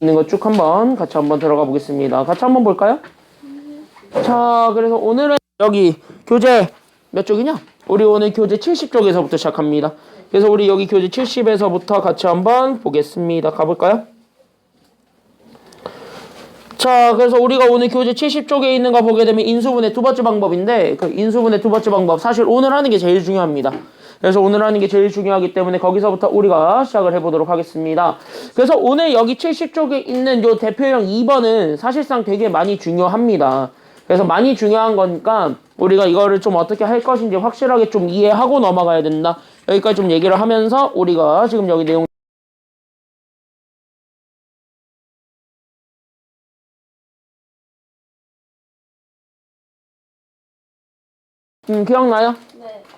있는 거 쭉 한번 같이 한번 들어가 보겠습니다. 같이 한번 볼까요? 자, 그래서 오늘은 여기 교재 몇 쪽이냐? 우리 오늘 교재 70쪽에서부터 시작합니다. 그래서 우리 여기 교재 70에서부터 같이 한번 보겠습니다. 가볼까요? 자, 그래서 우리가 오늘 교재 70쪽에 있는 거 보게 되면 인수분해 두 번째 방법인데, 그 인수분해 두 번째 방법 사실 오늘 하는 게 제일 중요합니다. 그래서 오늘 하는 게 제일 중요하기 때문에 거기서부터 우리가 시작을 해보도록 하겠습니다. 그래서 오늘 여기 70쪽에 있는 요 대표형 2번은 사실상 되게 많이 중요합니다. 그래서 많이 중요한 거니까 우리가 이거를 좀 어떻게 할 것인지 확실하게 좀 이해하고 넘어가야 된다. 여기까지 좀 얘기를 하면서 우리가 지금 여기 내용 기억나요?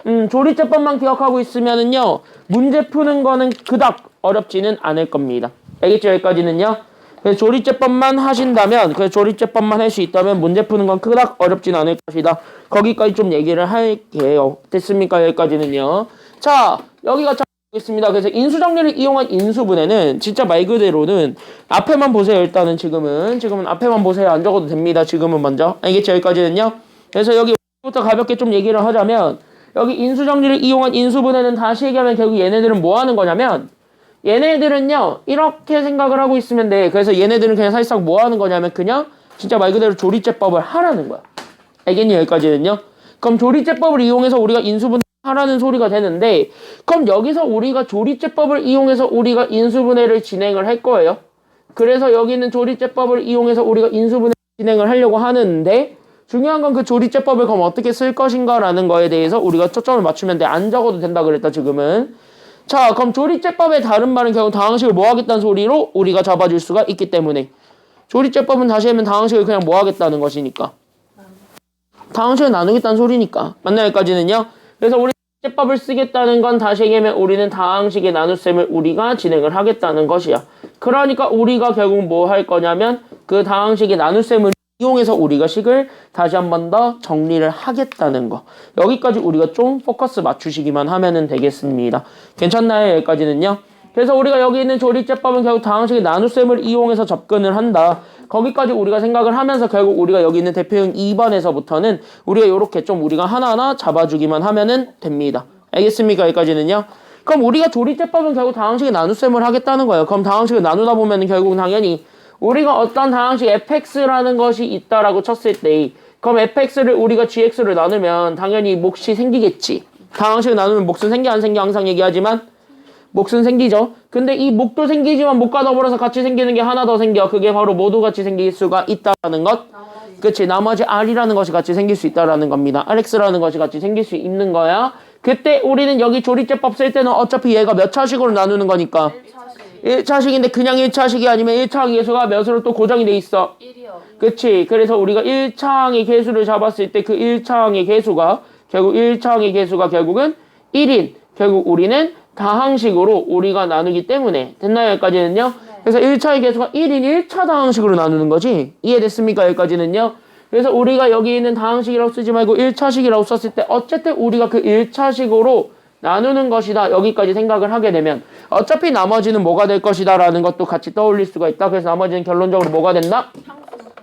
네. 조리제법만 기억하고 있으면은요, 문제 푸는 거는 그닥 어렵지는 않을 겁니다. 알겠죠? 여기까지는요. 그래서 조리제법만 하신다면, 그 조리제법만 할 수 있다면 문제 푸는 건 그닥 어렵진 않을 것이다. 거기까지 좀 얘기를 할게요. 됐습니까? 여기까지는요. 자, 여기가 있습니다. 그래서 인수정리를 이용한 인수분해는 진짜 말 그대로는 앞에만 보세요. 일단은 지금은 앞에만 보세요. 안 적어도 됩니다. 지금은 먼저. 알겠죠? 여기까지는요. 그래서 여기부터 가볍게 좀 얘기를 하자면, 여기 인수정리를 이용한 인수분해는 다시 얘기하면 결국 얘네들은 뭐 하는 거냐면, 얘네들은요 이렇게 생각을 하고 있으면 돼. 그래서 얘네들은 그냥 사실상 뭐 하는 거냐면 그냥 진짜 말 그대로 조리제법을 하라는 거야. 알겠니? 여기까지는요. 그럼 조리제법을 이용해서 우리가 인수분해 하라는 소리가 되는데, 그럼 여기서 우리가 조리제법을 이용해서 우리가 인수분해를 진행을 할 거예요. 그래서 여기는 조리제법을 이용해서 우리가 인수분해 진행을 하려고 하는데, 중요한 건 그 조리제법을 그럼 어떻게 쓸 것인가라는 거에 대해서 우리가 초점을 맞추면 돼. 안 적어도 된다 그랬다 지금은. 자, 그럼 조리제법의 다른 말은 결국 다항식을 뭐 하겠다는 소리로 우리가 잡아줄 수가 있기 때문에, 조리제법은 다시 하면 다항식을 그냥 뭐 하겠다는 것이니까, 다항식을 나누겠다는 소리니까. 맞나요? 여기까지는요. 그래서 우리 조리제법을 쓰겠다는 건 다시 얘기하면 우리는 다항식의 나눗셈을 우리가 진행을 하겠다는 것이야. 그러니까 우리가 결국 뭐 할 거냐면 그 다항식의 나눗셈을 이용해서 우리가 식을 다시 한 번 더 정리를 하겠다는 거. 여기까지 우리가 좀 포커스 맞추시기만 하면은 되겠습니다. 괜찮나요? 여기까지는요. 그래서 우리가 여기 있는 조리제법은 결국 다항식의 나눗셈을 이용해서 접근을 한다. 거기까지 우리가 생각을 하면서 결국 우리가 여기 있는 대표형 2번에서부터는 우리가 이렇게 좀 우리가 하나하나 잡아주기만 하면은 됩니다. 알겠습니까? 여기까지는요. 그럼 우리가 조리제법은 결국 다항식의 나눗셈을 하겠다는 거예요. 그럼 다항식을 나누다 보면은 결국 당연히 우리가 어떤 다항식 fx라는 것이 있다라고 쳤을 때, 그럼 fx를 우리가 gx를 나누면 당연히 몫이 생기겠지. 다항식을 나누면 몫은 생겨 안 생겨 항상 얘기하지만 몫은 생기죠. 근데 이 몫도 생기지만 몫과 더불어서 같이 생기는 게 하나 더 생겨. 그게 바로 모두 같이 생길 수가 있다라는 것. 그치, 나머지 r이라는 것이 같이 생길 수 있다라는 겁니다. rx라는 것이 같이 생길 수 있는 거야. 그때 우리는 여기 조리제법 쓸 때는 어차피 얘가 몇 차식으로 나누는 거니까 1차식인데 그냥 1차식이 아니면 1차항 계수가 몇으로 또 고정이 돼 있어? 1이요. 그치. 그래서 우리가 1차항의 계수를 잡았을 때 그 1차항의 계수가 결국은 1인. 결국 우리는 다항식으로 우리가 나누기 때문에. 됐나요? 여기까지는요? 네. 그래서 1차의 계수가 1인 1차 다항식으로 나누는 거지. 이해됐습니까? 여기까지는요? 그래서 우리가 여기 있는 다항식이라고 쓰지 말고 1차식이라고 썼을 때 어쨌든 우리가 그 1차식으로 나누는 것이다. 여기까지 생각을 하게 되면 어차피 나머지는 뭐가 될 것이다 라는 것도 같이 떠올릴 수가 있다. 그래서 나머지는 결론적으로 뭐가 된다?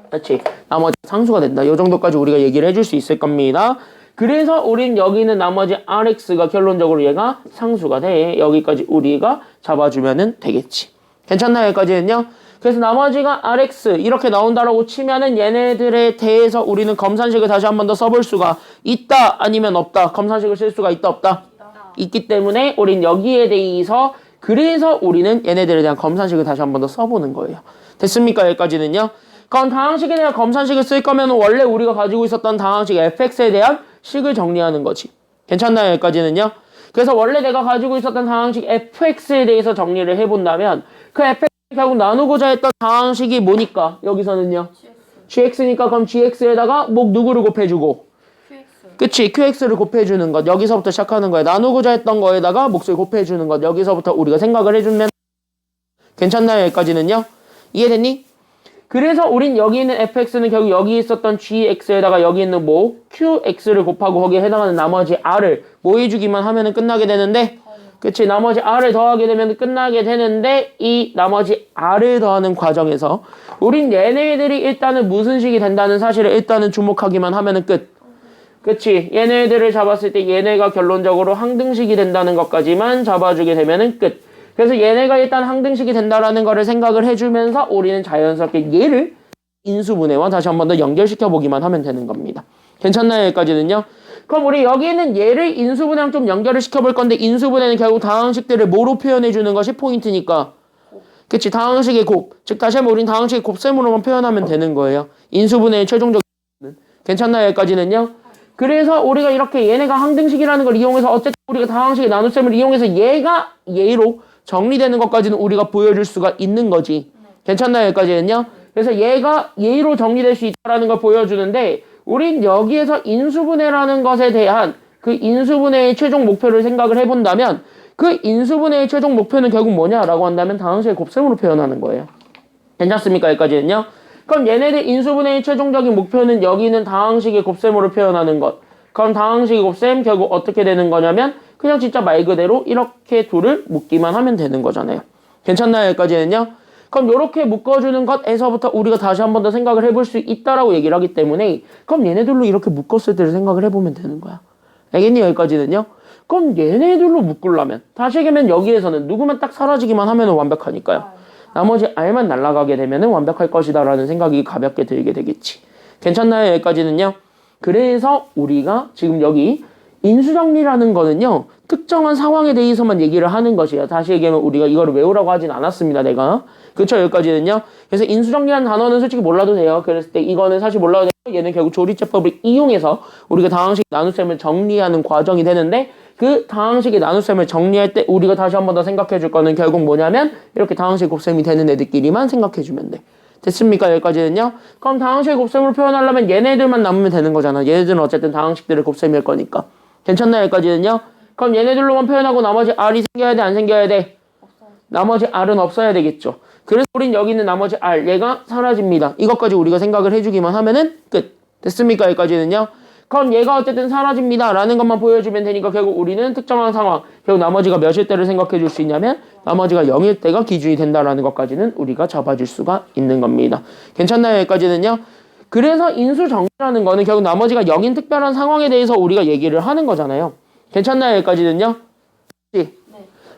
그렇지. 나머지 상수가 된다. 이 정도까지 우리가 얘기를 해줄 수 있을 겁니다. 그래서 우린 여기는 나머지 rx가 결론적으로 얘가 상수가 돼. 여기까지 우리가 잡아주면은 되겠지. 괜찮나요? 여기까지는요? 그래서 나머지가 rx 이렇게 나온다라고 치면은 얘네들에 대해서 우리는 검산식을 다시 한 번 더 써볼 수가 있다 아니면 없다. 검산식을 쓸 수가 있다 없다? 있기 때문에 우린 여기에 대해서 그래서 우리는 얘네들에 대한 검산식을 다시 한 번 더 써보는 거예요. 됐습니까? 여기까지는요. 그럼 다항식에 대한 검산식을 쓸 거면 원래 우리가 가지고 있었던 다항식 fx에 대한 식을 정리하는 거지. 괜찮나요? 여기까지는요. 그래서 원래 내가 가지고 있었던 다항식 fx에 대해서 정리를 해본다면 그 fx를 결국 나누고자 했던 다항식이 뭐니까? 여기서는요. gx니까 그럼 gx에다가 누구를 곱해주고 그치, qx를 곱해주는 것. 여기서부터 시작하는 거야. 나누고자 했던 거에다가 몫을 곱해주는 것. 여기서부터 우리가 생각을 해주면 괜찮나요? 여기까지는요? 이해됐니? 그래서 우린 여기 있는 fx는 결국 여기 있었던 gx에다가 여기 있는 qx를 곱하고 거기에 해당하는 나머지 r을 뭐 해주기만 하면은 끝나게 되는데 그치? 나머지 r을 더하게 되면 끝나게 되는데 이 나머지 r을 더하는 과정에서 우린 얘네들이 일단은 무슨 식이 된다는 사실을 일단은 주목하기만 하면은 끝. 그치? 얘네들을 잡았을 때 얘네가 결론적으로 항등식이 된다는 것까지만 잡아주게 되면은 끝. 그래서 얘네가 일단 항등식이 된다라는 거를 생각을 해주면서 우리는 자연스럽게 얘를 인수분해와 다시 한 번 더 연결시켜 보기만 하면 되는 겁니다. 괜찮나요? 여기까지는요? 그럼 우리 여기는 얘를 인수분해랑 좀 연결을 시켜볼 건데 인수분해는 결국 다항식들을 뭐로 표현해 주는 것이 포인트니까 그치? 다항식의 곱. 즉 다시 한번 우린 다항식의 곱셈으로만 표현하면 되는 거예요. 인수분해의 최종적인 괜찮나요? 여기까지는요? 그래서 우리가 이렇게 얘네가 항등식이라는 걸 이용해서 어쨌든 우리가 다항식의 나눗셈을 이용해서 얘가 얘로 정리되는 것까지는 우리가 보여줄 수가 있는 거지. 괜찮나요? 여기까지는요? 그래서 얘가 얘로 정리될 수 있다는 걸 보여주는데 우린 여기에서 인수분해라는 것에 대한 그 인수분해의 최종 목표를 생각을 해본다면 그 인수분해의 최종 목표는 결국 뭐냐라고 한다면 다항식의 곱셈으로 표현하는 거예요. 괜찮습니까? 여기까지는요? 그럼 얘네들 인수분해의 최종적인 목표는 여기는 다항식의 곱셈으로 표현하는 것. 그럼 다항식의 곱셈 결국 어떻게 되는 거냐면 그냥 진짜 말 그대로 이렇게 둘을 묶기만 하면 되는 거잖아요. 괜찮나요? 여기까지는요? 그럼 이렇게 묶어주는 것에서부터 우리가 다시 한 번 더 생각을 해볼 수 있다라고 얘기를 하기 때문에 그럼 얘네들로 이렇게 묶었을 때를 생각을 해보면 되는 거야. 알겠니? 여기까지는요? 그럼 얘네들로 묶으려면 다시 얘기하면 여기에서는 누구만 딱 사라지기만 하면 완벽하니까요. 나머지 R만 날아가게 되면 완벽할 것이다 라는 생각이 가볍게 들게 되겠지. 괜찮나요? 여기까지는요? 그래서 우리가 지금 여기 인수정리라는 거는요. 특정한 상황에 대해서만 얘기를 하는 것이에요. 다시 얘기하면 우리가 이거를 외우라고 하진 않았습니다. 내가. 그쵸? 여기까지는요. 그래서 인수정리라는 단어는 솔직히 몰라도 돼요. 그랬을 때 이거는 사실 몰라도 돼요. 얘는 결국 조리제법을 이용해서 우리가 다항식 나눗셈을 정리하는 과정이 되는데 그 다항식의 나눗셈을 정리할 때 우리가 다시 한 번 더 생각해 줄 거는 결국 뭐냐면 이렇게 다항식 곱셈이 되는 애들끼리만 생각해 주면 돼. 됐습니까? 여기까지는요? 그럼 다항식의 곱셈으로 표현하려면 얘네들만 남으면 되는 거잖아. 얘네들은 어쨌든 다항식들을 곱셈일 거니까. 괜찮나요? 여기까지는요? 그럼 얘네들로만 표현하고 나머지 R이 생겨야 돼? 안 생겨야 돼? 나머지 R은 없어야 되겠죠. 그래서 우린 여기 있는 나머지 R, 얘가 사라집니다. 이것까지 우리가 생각을 해주기만 하면은 끝. 됐습니까? 여기까지는요? 그럼 얘가 어쨌든 사라집니다. 라는 것만 보여주면 되니까 결국 우리는 특정한 상황, 결국 나머지가 몇일 때를 생각해 줄 수 있냐면 나머지가 0일 때가 기준이 된다라는 것까지는 우리가 잡아줄 수가 있는 겁니다. 괜찮나요? 여기까지는요? 그래서 인수정리라는 거는 결국 나머지가 0인 특별한 상황에 대해서 우리가 얘기를 하는 거잖아요. 괜찮나요? 여기까지는요? 네.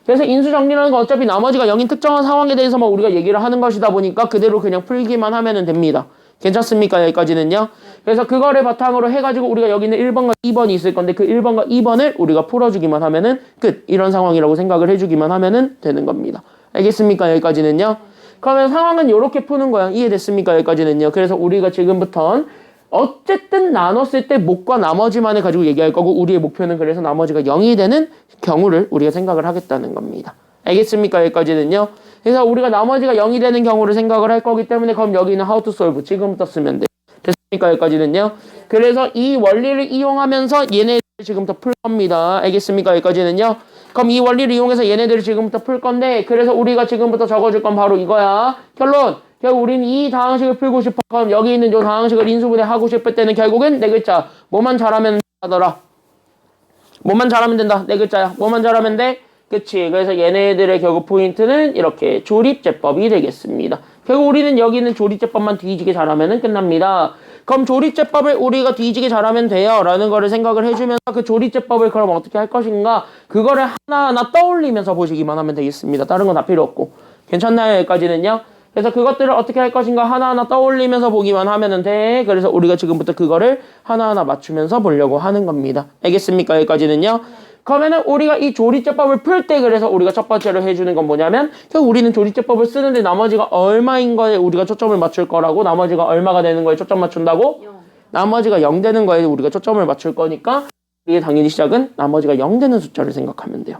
그래서 인수정리라는 건 어차피 나머지가 0인 특정한 상황에 대해서만 우리가 얘기를 하는 것이다 보니까 그대로 그냥 풀기만 하면 됩니다. 괜찮습니까? 여기까지는요? 그래서 그거를 바탕으로 해가지고 우리가 여기는 1번과 2번이 있을 건데 그 1번과 2번을 우리가 풀어주기만 하면은 끝. 이런 상황이라고 생각을 해주기만 하면은 되는 겁니다. 알겠습니까? 여기까지는요? 그러면 상황은 이렇게 푸는 거야. 이해됐습니까? 여기까지는요. 그래서 우리가 지금부터는 어쨌든 나눴을 때 목과 나머지만을 가지고 얘기할 거고 우리의 목표는 그래서 나머지가 0이 되는 경우를 우리가 생각을 하겠다는 겁니다. 알겠습니까? 여기까지는요. 그래서 우리가 나머지가 0이 되는 경우를 생각을 할 거기 때문에 그럼 여기는 how to solve 지금부터 쓰면 돼. 됐습니까? 여기까지는요. 그래서 이 원리를 이용하면서 얘네들 지금부터 풀 겁니다. 알겠습니까? 여기까지는요. 그럼 이 원리를 이용해서 얘네들을 지금부터 풀 건데 그래서 우리가 지금부터 적어줄 건 바로 이거야. 결론! 결국 우리는 이 다항식을 풀고 싶어. 그럼 여기 있는 이 다항식을 인수분해 하고 싶을 때는 결국엔 네 글자. 뭐만 잘하면 된다더라. 뭐만 잘하면 된다. 네 글자야. 뭐만 잘하면 돼? 그치. 그래서 얘네들의 결국 포인트는 이렇게 조립제법이 되겠습니다. 결국 우리는 여기 있는 조립제법만 뒤지게 잘하면 끝납니다. 그럼 조립제법을 우리가 뒤지게 잘하면 돼요. 라는 거를 생각을 해주면서 그 조립제법을 그럼 어떻게 할 것인가 그거를 하나하나 떠올리면서 보시기만 하면 되겠습니다. 다른 건 다 필요 없고. 괜찮나요? 여기까지는요. 그래서 그것들을 어떻게 할 것인가 하나하나 떠올리면서 보기만 하면 돼. 그래서 우리가 지금부터 그거를 하나하나 맞추면서 보려고 하는 겁니다. 알겠습니까? 여기까지는요. 그러면은 우리가 이 조리제법을 풀 때 그래서 우리가 첫 번째로 해주는 건 뭐냐면 결국 우리는 조리제법을 쓰는데 나머지가 얼마인 거에 우리가 초점을 맞출 거라고 나머지가 얼마가 되는 거에 초점 맞춘다고? 0. 나머지가 0 되는 거에 우리가 초점을 맞출 거니까 우리의 당연히 시작은 나머지가 0 되는 숫자를 생각하면 돼요.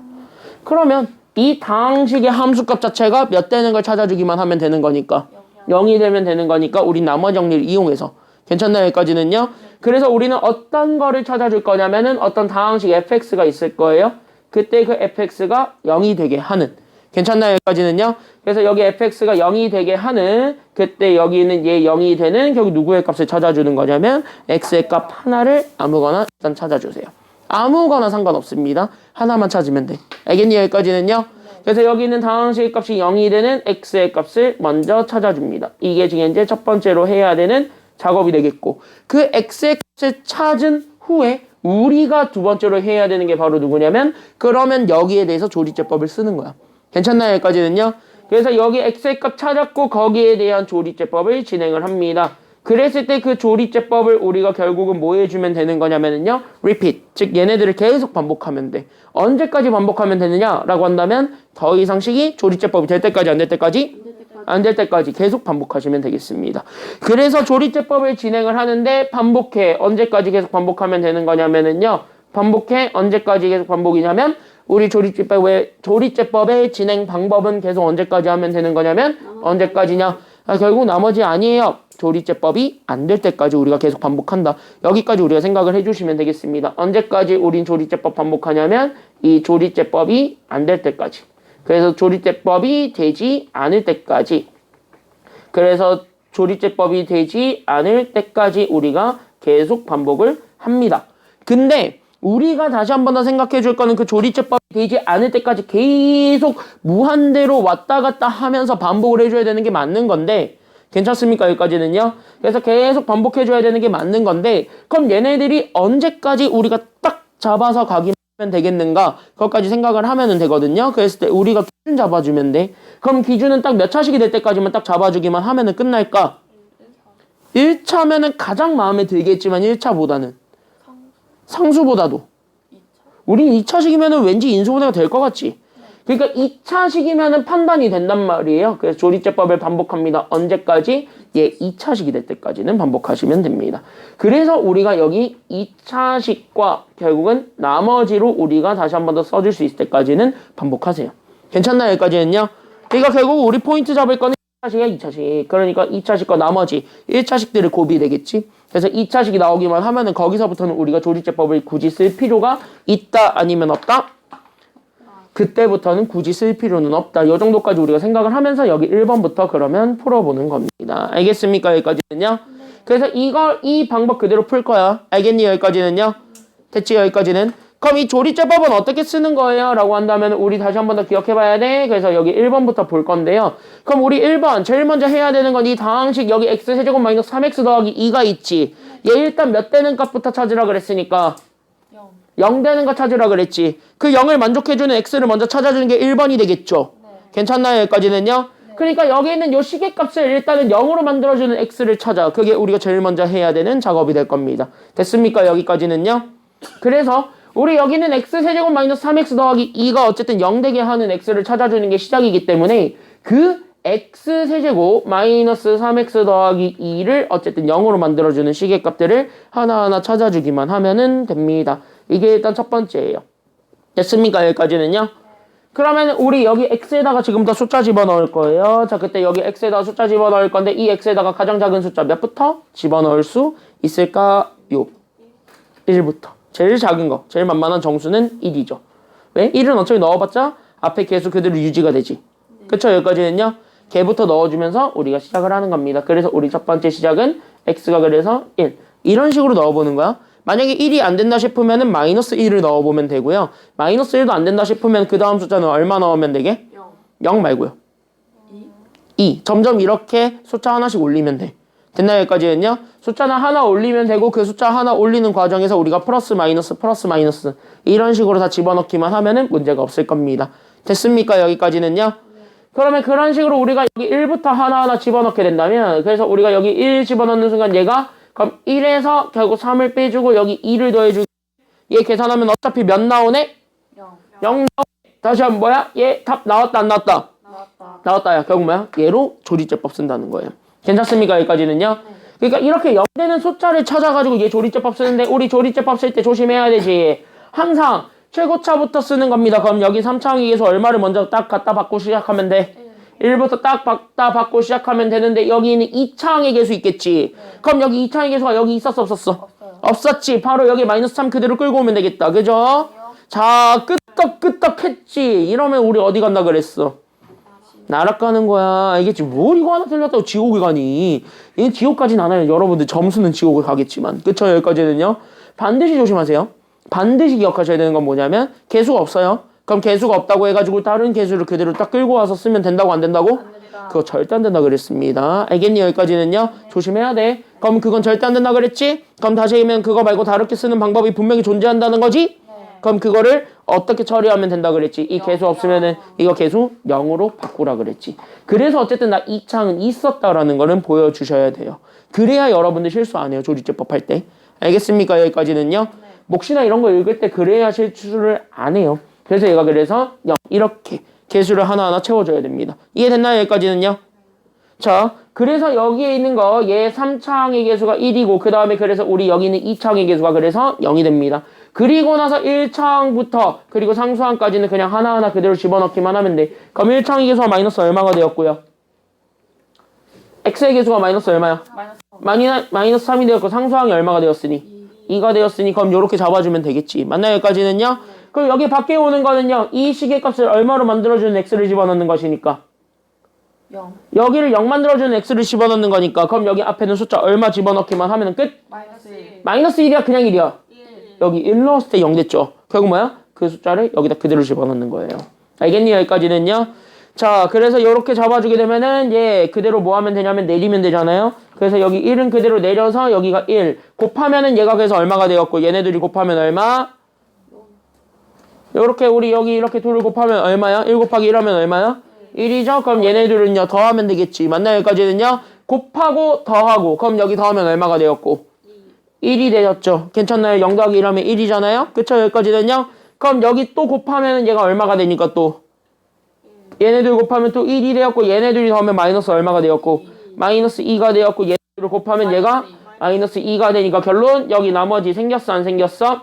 그러면 이 다항식의 함수값 자체가 몇 되는 걸 찾아주기만 하면 되는 거니까 0이 되면 되는 거니까 우린 나머지 정리를 이용해서 괜찮나요? 여기까지는요. 그래서 우리는 어떤 거를 찾아줄 거냐면은 어떤 다항식 fx가 있을 거예요. 그때 그 fx가 0이 되게 하는 괜찮나요? 여기까지는요. 그래서 여기 fx가 0이 되게 하는 그때 여기는 얘 0이 되는 결국 누구의 값을 찾아주는 거냐면 x의 값 하나를 아무거나 일단 찾아주세요. 아무거나 상관없습니다. 하나만 찾으면 돼. 알겠니? 여기까지는요? 그래서 여기 있는 당항식의 값이 0이 되는 x의 값을 먼저 찾아줍니다. 이게 지금 이제 첫 번째로 해야 되는 작업이 되겠고, 그 x의 값을 찾은 후에 우리가 두 번째로 해야 되는 게 바로 누구냐면, 그러면 여기에 대해서 조리제법을 쓰는 거야. 괜찮나요? 여기까지는요? 그래서 여기 x의 값 찾았고 거기에 대한 조리제법을 진행을 합니다. 그랬을 때 그 조리제법을 우리가 결국은 뭐 해주면 되는 거냐면요, repeat, 즉 얘네들을 계속 반복하면 돼. 언제까지 반복하면 되느냐라고 한다면 더 이상 식이 조리제법이 될 때까지, 안 될 때까지? 안 될 때까지 계속 반복하시면 되겠습니다. 그래서 조리제법을 진행을 하는데 반복해. 언제까지 계속 반복하면 되는 거냐면요, 반복해. 언제까지 계속 반복이냐면 우리 조리제법의 진행 방법은 계속 언제까지 하면 되는 거냐면 언제까지냐? 결국 나머지 아니에요. 조리제법이 안 될 때까지 우리가 계속 반복한다. 여기까지 우리가 생각을 해주시면 되겠습니다. 언제까지 우린 조리제법 반복하냐면 이 조리제법이 안 될 때까지. 그래서 조리제법이 되지 않을 때까지. 그래서 조리제법이 되지 않을 때까지 우리가 계속 반복을 합니다. 근데 우리가 다시 한 번 더 생각해 줄 거는 그 조리제법이 되지 않을 때까지 계속 무한대로 왔다 갔다 하면서 반복을 해줘야 되는 게 맞는 건데, 괜찮습니까? 여기까지는요. 그래서 계속 반복해줘야 되는 게 맞는 건데, 그럼 얘네들이 언제까지 우리가 딱 잡아서 가기만 하면 되겠는가? 그것까지 생각을 하면 되거든요. 그랬을 때 우리가 기준 잡아주면 돼. 그럼 기준은 딱 몇 차식이 될 때까지만 딱 잡아주기만 하면 끝날까? 1차면은 가장 마음에 들겠지만 1차보다는 상수보다도. 우린 2차식이면은 왠지 인수분해가 될 것 같지? 그러니까 2차식이면은 판단이 된단 말이에요. 그래서 조리제법을 반복합니다. 언제까지? 2차식이 될 때까지는 반복하시면 됩니다. 그래서 우리가 여기 2차식과 결국은 나머지로 우리가 다시 한 번 더 써줄 수 있을 때까지는 반복하세요. 괜찮나요? 여기까지는요? 그러니까 결국 우리 포인트 잡을 거는 1차식이야, 2차식. 그러니까 2차식과 나머지 1차식들을 곱이 되겠지? 그래서 2차식이 나오기만 하면은 거기서부터는 우리가 조리제법을 굳이 쓸 필요가 있다, 아니면 없다? 그때부터는 굳이 쓸 필요는 없다. 이 정도까지 우리가 생각을 하면서 여기 1번부터 그러면 풀어보는 겁니다. 알겠습니까? 여기까지는요? 그래서 이 방법 그대로 풀 거야. 알겠니? 여기까지는요? 됐지? 여기까지는? 그럼 이 조리제법은 어떻게 쓰는 거예요? 라고 한다면 우리 다시 한 번 더 기억해 봐야 돼. 그래서 여기 1번부터 볼 건데요. 그럼 우리 1번 제일 먼저 해야 되는 건 이 다항식 여기 x세제곱 마이너스 3x 더하기 2가 있지. 얘 일단 몇 되는 값부터 찾으라 그랬으니까 0 되는 거 찾으라 그랬지. 그 0을 만족해주는 x를 먼저 찾아주는 게 1번이 되겠죠. 네. 괜찮나요? 여기까지는요? 네. 그러니까 여기 있는 요 시계값을 일단은 0으로 만들어주는 x를 찾아. 그게 우리가 제일 먼저 해야 되는 작업이 될 겁니다. 됐습니까? 여기까지는요? 그래서 우리 여기는 x세제곱 마이너스 3x 더하기 2가 어쨌든 0 되게 하는 x를 찾아주는 게 시작이기 때문에 그 x세제곱 마이너스 3x 더하기 2를 어쨌든 0으로 만들어주는 시계값들을 하나하나 찾아주기만 하면은 됩니다. 이게 일단 첫 번째예요. 됐습니까? 여기까지는요? 그러면 우리 여기 x에다가 지금부터 숫자 집어넣을 거예요. 자, 그때 여기 x에다가 숫자 집어넣을 건데 이 x에다가 가장 작은 숫자 몇부터 집어넣을 수 있을까요? 1부터. 제일 작은 거, 제일 만만한 정수는 1이죠. 왜? 1은 어차피 넣어봤자 앞에 개수 그대로 유지가 되지. 그쵸? 여기까지는요? 개부터 넣어주면서 우리가 시작을 하는 겁니다. 그래서 우리 첫 번째 시작은 x가 그래서 1. 이런 식으로 넣어보는 거야. 만약에 1이 안 된다 싶으면은 마이너스 1을 넣어보면 되고요. 마이너스 1도 안 된다 싶으면 그 다음 숫자는 얼마 넣으면 되게? 0 말고요. 2. 점점 이렇게 숫자 하나씩 올리면 돼. 됐나요? 여기까지는요? 숫자는 하나 올리면 되고 그 숫자 하나 올리는 과정에서 우리가 플러스 마이너스 이런 식으로 다 집어넣기만 하면은 문제가 없을 겁니다. 됐습니까? 여기까지는요? 그러면 그런 식으로 우리가 여기 1부터 하나하나 집어넣게 된다면, 그래서 우리가 여기 1 집어넣는 순간 얘가 그럼 1에서 결국 3을 빼주고 여기 2를 더해주고 얘 계산하면 어차피 몇 나오네? 0 나오네. 다시 한번 뭐야? 얘 답 나왔다 안 나왔다? 나왔다. 야 결국 뭐야? 얘로 조리제법 쓴다는 거예요. 괜찮습니까? 여기까지는요? 그러니까 이렇게 0 되는 숫자를 찾아가지고 얘 조리제법 쓰는데 우리 조리제법 쓸 때 조심해야 되지. 항상 최고차부터 쓰는 겁니다. 그럼 여기 3차항의 계수 얼마를 먼저 딱 갖다 받고 시작하면 돼? 1부터 딱 갖다 받고 시작하면 되는데 여기는 2차항의 계수 있겠지. 그럼 여기 2차항의 계수가 여기 있었어 없었어? 없었지. 바로 여기 마이너스 3 그대로 끌고 오면 되겠다. 그죠? 자, 끄떡 했지. 이러면 우리 어디 간다 그랬어? 날아가는 거야. 알겠지? 뭘 이거 하나 틀렸다고 지옥에 가니? 얘는 지옥까지는 안 와요. 여러분들 점수는 지옥을 가겠지만. 그쵸? 여기까지는요. 반드시 조심하세요. 반드시 기억하셔야 되는 건 뭐냐면 개수가 없어요. 그럼 개수가 없다고 해가지고 다른 개수를 그대로 딱 끌고 와서 쓰면 된다고 안 된다고? 그거 절대 안 된다 그랬습니다. 알겠니? 여기까지는요. 조심해야 돼. 그럼 그건 절대 안 된다 그랬지? 그럼 다시 얘기하면 그거 말고 다르게 쓰는 방법이 분명히 존재한다는 거지? 그럼 그거를 어떻게 처리하면 된다 그랬지? 이 개수 없으면은 이거 개수 0으로 바꾸라 그랬지. 그래서 어쨌든 나 이 창은 있었다라는 거는 보여주셔야 돼요. 그래야 여러분들 실수 안 해요. 조리제법 할 때. 알겠습니까? 여기까지는요. 몫이나 이런 거 읽을 때 그래야 실수를 안 해요. 그래서 얘가 그래서 0 이렇게 개수를 하나하나 채워줘야 됩니다. 이해됐나요? 여기까지는요. 자, 그래서 여기에 있는 거 얘 3창의 개수가 1이고 그 다음에 그래서 우리 여기 있는 2창의 개수가 그래서 0이 됩니다. 그리고 나서 1창부터 그리고 상수항까지는 그냥 하나하나 그대로 집어넣기만 하면 돼. 그럼 1창의 개수가 마이너스 얼마가 되었고요? x의 개수가 마이너스 얼마야? 마이너스 3이 되었고 상수항이 얼마가 되었으니? 2가 되었으니 그럼 이렇게 잡아주면 되겠지. 맞나요? 여기까지는요? 그럼 여기 밖에 오는 거는요. 이 시계값을 얼마로 만들어주는 x를 집어넣는 것이니까 0. 여기를 0 만들어주는 x를 집어넣는 거니까 그럼 여기 앞에는 숫자 얼마 집어넣기만 하면 끝? 마이너스 1. 마이너스 1이야 그냥 1이야 1. 여기 1 넣었을 때 0 됐죠. 결국 뭐야? 그 숫자를 여기다 그대로 집어넣는 거예요. 알겠니? 여기까지는요. 자, 그래서 이렇게 잡아주게 되면은 얘 그대로 뭐 하면 되냐면 내리면 되잖아요. 그래서 여기 1은 그대로 내려서 여기가 1 곱하면은 얘가 그래서 얼마가 되었고 얘네들이 곱하면 얼마? 요렇게 우리 여기 이렇게 둘을 곱하면 얼마야? 1 곱하기 1 하면 얼마야? 1이죠? 그럼 얘네들은요 더하면 되겠지. 맞나요? 여기까지는요. 곱하고 더하고 그럼 여기 더하면 얼마가 되었고 1이 되었죠. 괜찮나요? 0 더하기 1 하면 1이잖아요. 그쵸? 여기까지는요. 그럼 여기 또 곱하면 얘가 얼마가 되니까 또 얘네들 곱하면 또 1이 되었고 얘네들이 더하면 마이너스 얼마가 되었고 마이너스 2가 되었고 얘네들을 곱하면 얘가 마이너스 2가 되니까 결론 여기 나머지 생겼어 안 생겼어?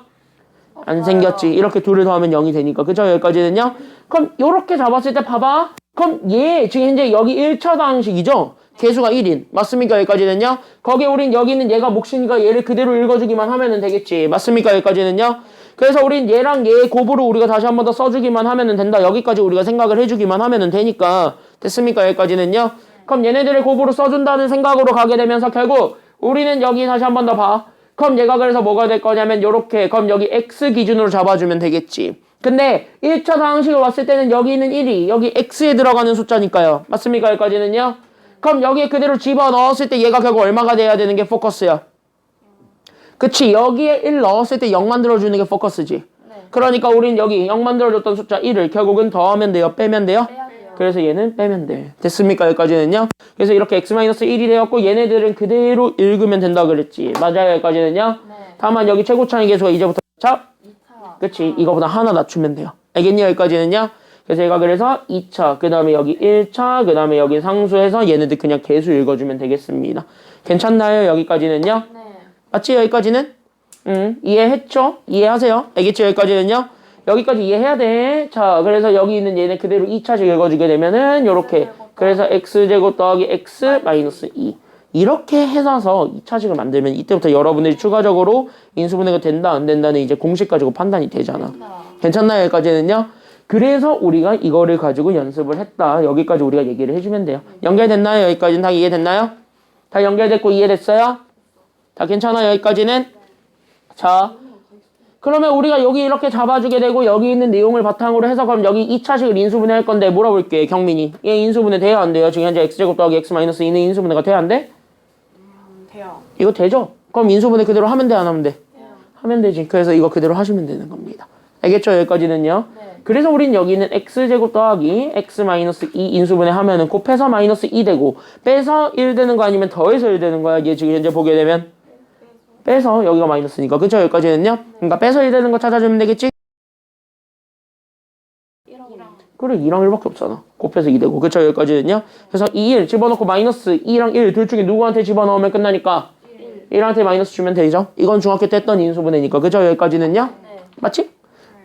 안 생겼지. 이렇게 둘을 더하면 0이 되니까. 그쵸? 여기까지는요. 그럼 요렇게 잡았을 때 봐봐. 그럼 얘 지금 현재 여기 1차 방식이죠? 개수가 1인. 맞습니까? 여기까지는요. 거기에 우린 여기 있는 얘가 몫이니까 얘를 그대로 읽어주기만 하면 되겠지. 맞습니까? 여기까지는요. 그래서 우린 얘랑 얘의 곱으로 우리가 다시 한 번 더 써주기만 하면 된다. 여기까지 우리가 생각을 해주기만 하면 되니까. 됐습니까? 여기까지는요. 그럼 얘네들의 곱으로 써준다는 생각으로 가게 되면서 결국 우리는 여기 다시 한 번 더 봐. 그럼 얘가 그래서 뭐가 될 거냐면 요렇게 그럼 여기 x 기준으로 잡아주면 되겠지. 근데 1차 방식을 왔을 때는 여기 있는 1이 여기 x에 들어가는 숫자니까요. 맞습니까? 여기까지는요. 그럼 여기에 그대로 집어넣었을 때 얘가 결국 얼마가 돼야 되는 게 포커스야. 그치? 여기에 1 넣었을 때 0 만들어주는 게 포커스지. 네. 그러니까 우린 여기 0 만들어줬던 숫자 1을 결국은 더하면 돼요? 빼면 돼요? 빼야 돼요. 그래서 얘는 빼면 돼. 됐습니까? 여기까지는요. 그래서 이렇게 x-1이 되었고 얘네들은 그대로 읽으면 된다 그랬지. 맞아요? 여기까지는요. 네. 다만 여기 최고차의 개수가 이제부터 자 2차. 그치? 이거보다 하나 낮추면 돼요. 알겠니? 여기까지는요. 그래서 얘가 그래서 2차, 그 다음에 여기 1차, 그 다음에 여기 상수해서 얘네들 그냥 개수 읽어주면 되겠습니다. 괜찮나요? 여기까지는요. 네. 맞지? 여기까지는? 이해했죠? 이해하세요? 알겠죠? 여기까지는요. 여기까지 이해해야 돼. 자, 그래서 여기 있는 얘네 그대로 2차씩 읽어주게 되면은 요렇게 그래서 x제곱 더하기 x 마이너스 2 이렇게 해놔서 2차식을 만들면 이때부터 여러분들이 추가적으로 인수분해가 된다 안 된다는 이제 공식 가지고 판단이 되잖아. 괜찮나요? 여기까지는요. 그래서 우리가 이거를 가지고 연습을 했다. 여기까지 우리가 얘기를 해주면 돼요. 연결됐나요? 여기까지는 다 이해됐나요? 다 연결됐고 이해됐어요? 다 괜찮아요? 여기까지는? 자, 그러면 우리가 여기 이렇게 잡아주게 되고 여기 있는 내용을 바탕으로 해서 그럼 여기 2차식을 인수분해 할 건데 물어볼게. 경민이. 얘 인수분해 돼요? 안 돼요? 지금 현재 x제곱 더하기 x-2는 인수분해가 돼요? 안 돼? 돼요. 이거 되죠? 그럼 인수분해 그대로 하면 돼? 안 하면 돼? 돼요. 하면 되지. 그래서 이거 그대로 하시면 되는 겁니다. 알겠죠? 여기까지는요. 네. 그래서 우린 여기는 x제곱 더하기 x-2 인수분해 하면은 곱해서 마이너스 2 되고 빼서 1 되는 거 아니면 더해서 1 되는 거야. 얘 지금 현재 보게 되면 빼서 여기가 마이너스니까. 그쵸? 여기까지는요. 그러니까 빼서 1 되는 거 찾아주면 되겠지? 1이랑 그래 2랑 1밖에 없잖아. 곱해서 2 되고. 그쵸? 여기까지는요. 그래서 2, 1 집어넣고 마이너스 2랑 1 둘 중에 누구한테 집어넣으면 끝나니까 1한테 마이너스 주면 되죠. 이건 중학교 때 했던 인수분해니까. 그죠? 여기까지는요. 네. 맞지?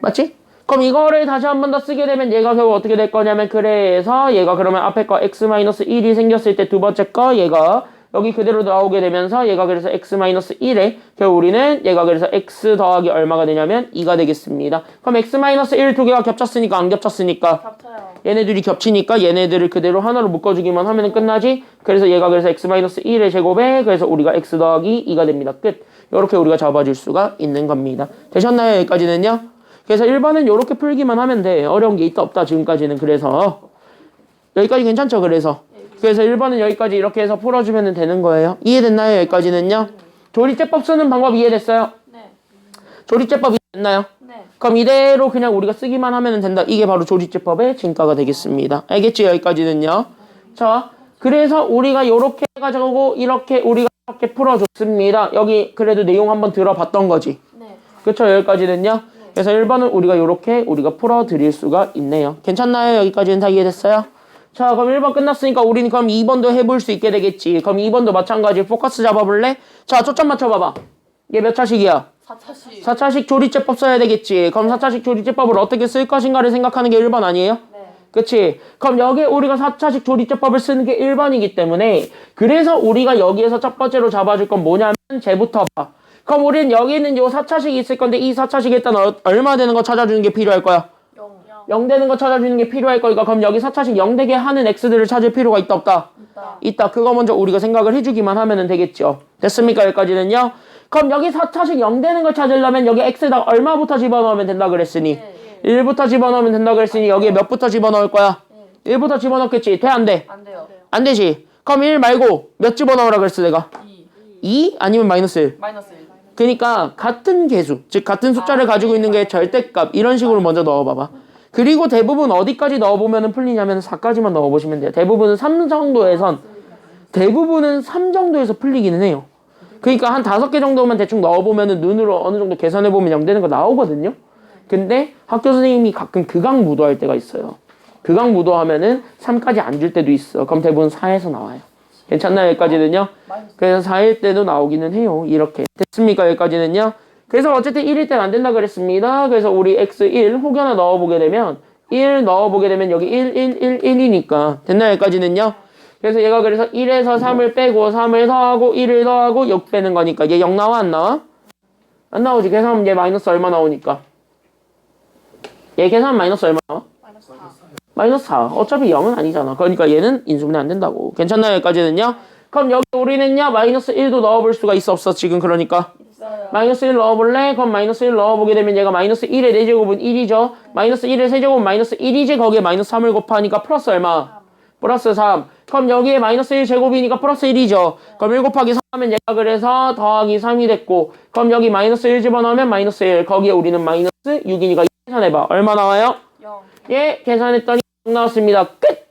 맞지? 그럼 이거를 다시 한 번 더 쓰게 되면 얘가 결국 어떻게 될 거냐면 그래서 얘가 그러면 앞에 거 x-1이 생겼을 때 두 번째 거 얘가 여기 그대로 나오게 되면서 얘가 그래서 x-1에 결국 우리는 얘가 그래서 x 더하기 얼마가 되냐면 2가 되겠습니다. 그럼 x-1 두 개가 겹쳤으니까 안 겹쳤으니까 겹쳐요. 얘네들이 겹치니까 얘네들을 그대로 하나로 묶어주기만 하면 끝나지. 그래서 얘가 그래서 x-1의 제곱에 그래서 우리가 x 더하기 2가 됩니다. 끝. 이렇게 우리가 잡아줄 수가 있는 겁니다. 되셨나요? 여기까지는요? 그래서 1번은 이렇게 풀기만 하면 돼. 어려운 게 있다 없다 지금까지는. 그래서 여기까지 괜찮죠? 그래서 1번은 여기까지 이렇게 해서 풀어주면 되는 거예요. 이해됐나요? 여기까지는요? 조리제법 쓰는 방법 이해됐어요? 네. 조리제법 이해됐나요? 네. 그럼 이대로 그냥 우리가 쓰기만 하면 된다. 이게 바로 조리제법의 진가가 되겠습니다. 알겠지? 여기까지는요. 자, 그래서 우리가 이렇게 해가지고 이렇게 우리가 이렇게 풀어줬습니다. 여기 그래도 내용 한번 들어봤던 거지. 네. 그쵸? 여기까지는요. 그래서 1번은 우리가 이렇게 우리가 풀어드릴 수가 있네요. 괜찮나요? 여기까지는 다 이해됐어요? 자, 그럼 1번 끝났으니까 우리는 그럼 2번도 해볼 수 있게 되겠지. 그럼 2번도 마찬가지 포커스 잡아볼래? 자, 초점 맞춰봐봐. 얘 몇 차식이야? 4차식. 4차식 조리제법 써야 되겠지. 그럼 4차식 조리제법을 어떻게 쓸 것인가를 생각하는 게 1번 아니에요? 네. 그치? 그럼 여기에 우리가 4차식 조리제법을 쓰는 게 1번이기 때문에 그래서 우리가 여기에서 첫 번째로 잡아줄 건 뭐냐면 쟤부터 봐. 그럼 우리는 여기 있는 요 4차식이 있을 건데 이 4차식이 일단 얼마 되는 거 찾아주는 게 필요할 거야? 0 되는 거 찾아주는 게 필요할 거니까 그럼 여기 4차식 0 되게 하는 x들을 찾을 필요가 있다 없다? 있다. 그거 먼저 우리가 생각을 해주기만 하면 되겠죠. 됐습니까? 여기까지는요? 그럼 여기 4차식 0 되는 걸 찾으려면 여기 x에다가 얼마부터 집어넣으면 된다 그랬으니 1부터 집어넣으면 된다 그랬으니 여기에 몇부터 집어넣을 거야? 1부터 집어넣겠지. 돼? 안 돼? 안 돼요. 안 되지. 그럼 1 말고 몇 집어넣으라 그랬어 내가? 2 아니면 마이너스 1? 마이너스 1. 그러니까 같은 개수, 즉 같은 숫자를 가지고 있는 게 절대값 이런 식으로 먼저 넣어봐봐. 그리고 대부분 어디까지 넣어보면 풀리냐면 4까지만 넣어보시면 돼요. 대부분은 3 정도에서 풀리기는 해요. 그러니까 한 5개 정도만 대충 넣어보면 눈으로 어느 정도 계산해보면 0 되는 거 나오거든요. 근데 학교 선생님이 가끔 극악 무도할 때가 있어요. 극악 무도하면은 3까지 안 줄 때도 있어. 그럼 대부분 4에서 나와요. 괜찮나요? 여기까지는요? 그래서 4일 때도 나오기는 해요. 이렇게. 됐습니까? 여기까지는요? 그래서 어쨌든 1일 때는 안 된다 그랬습니다. 그래서 우리 x1 혹여나 넣어보게 되면 1 넣어보게 되면 여기 1이니까 됐나요? 여기까지는요? 그래서 얘가 그래서 1에서 3을 빼고 3을 더하고 1을 더하고 6 빼는 거니까 얘 0 나와? 안 나와? 안 나오지. 계산하면 얘 마이너스 얼마 나오니까? 얘 계산하면 마이너스 얼마 나와? 마이너스 4. 어차피 0은 아니잖아. 그러니까 얘는 인수분해 안 된다고. 괜찮나요? 여기까지는요? 그럼 여기 우리는요 마이너스 1도 넣어볼 수가 있어 없어? 지금 그러니까 마이너스 1 넣어볼래? 그럼 마이너스 1 넣어보게 되면 얘가 마이너스 1의 4제곱은 1이죠. 마이너스 1의 세제곱은 마이너스 1이지. 거기에 마이너스 3을 곱하니까 플러스 얼마? 플러스 3. 그럼 여기에 마이너스 1 제곱이니까 플러스 1이죠. 그럼 1 곱하기 3 하면 얘가 그래서 더하기 3이 됐고 그럼 여기 마이너스 1 집어넣으면 마이너스 1. 거기에 우리는 마이너스 6이니까 계산해봐. 얼마 나와요? 0. 예, 계산했더니 0 나왔습니다. 끝!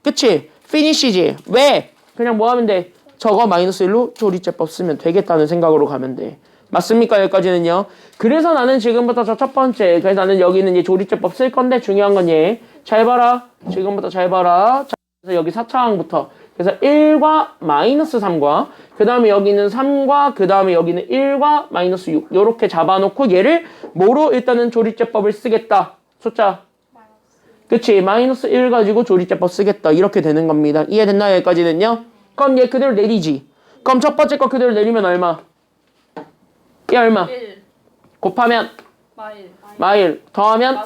그치? 피니시지. 왜? 그냥 뭐 하면 돼? 저거 마이너스 1로 조리제법 쓰면 되겠다는 생각으로 가면 돼. 맞습니까? 여기까지는요. 그래서 나는 지금부터 저 첫 번째, 그래서 나는 여기는 이제 조리제법 쓸 건데 중요한 건 얘. 잘 봐라. 지금부터 잘 봐라. 자, 그래서 여기 4차항부터. 그래서 1과 마이너스 3과 그 다음에 여기는 3과 그 다음에 여기는 1과 마이너스 6 요렇게 잡아놓고 얘를 뭐로 일단은 조리제법을 쓰겠다. 숫자. 그치? 마이너스 1 가지고 조리제법 쓰겠다. 이렇게 되는 겁니다. 이해됐나요? 여기까지는요? 그럼 얘 그대로 내리지. 그럼 첫 번째 거 그대로 내리면 얼마? 얘 얼마? 1. 곱하면 마일. 마일 더하면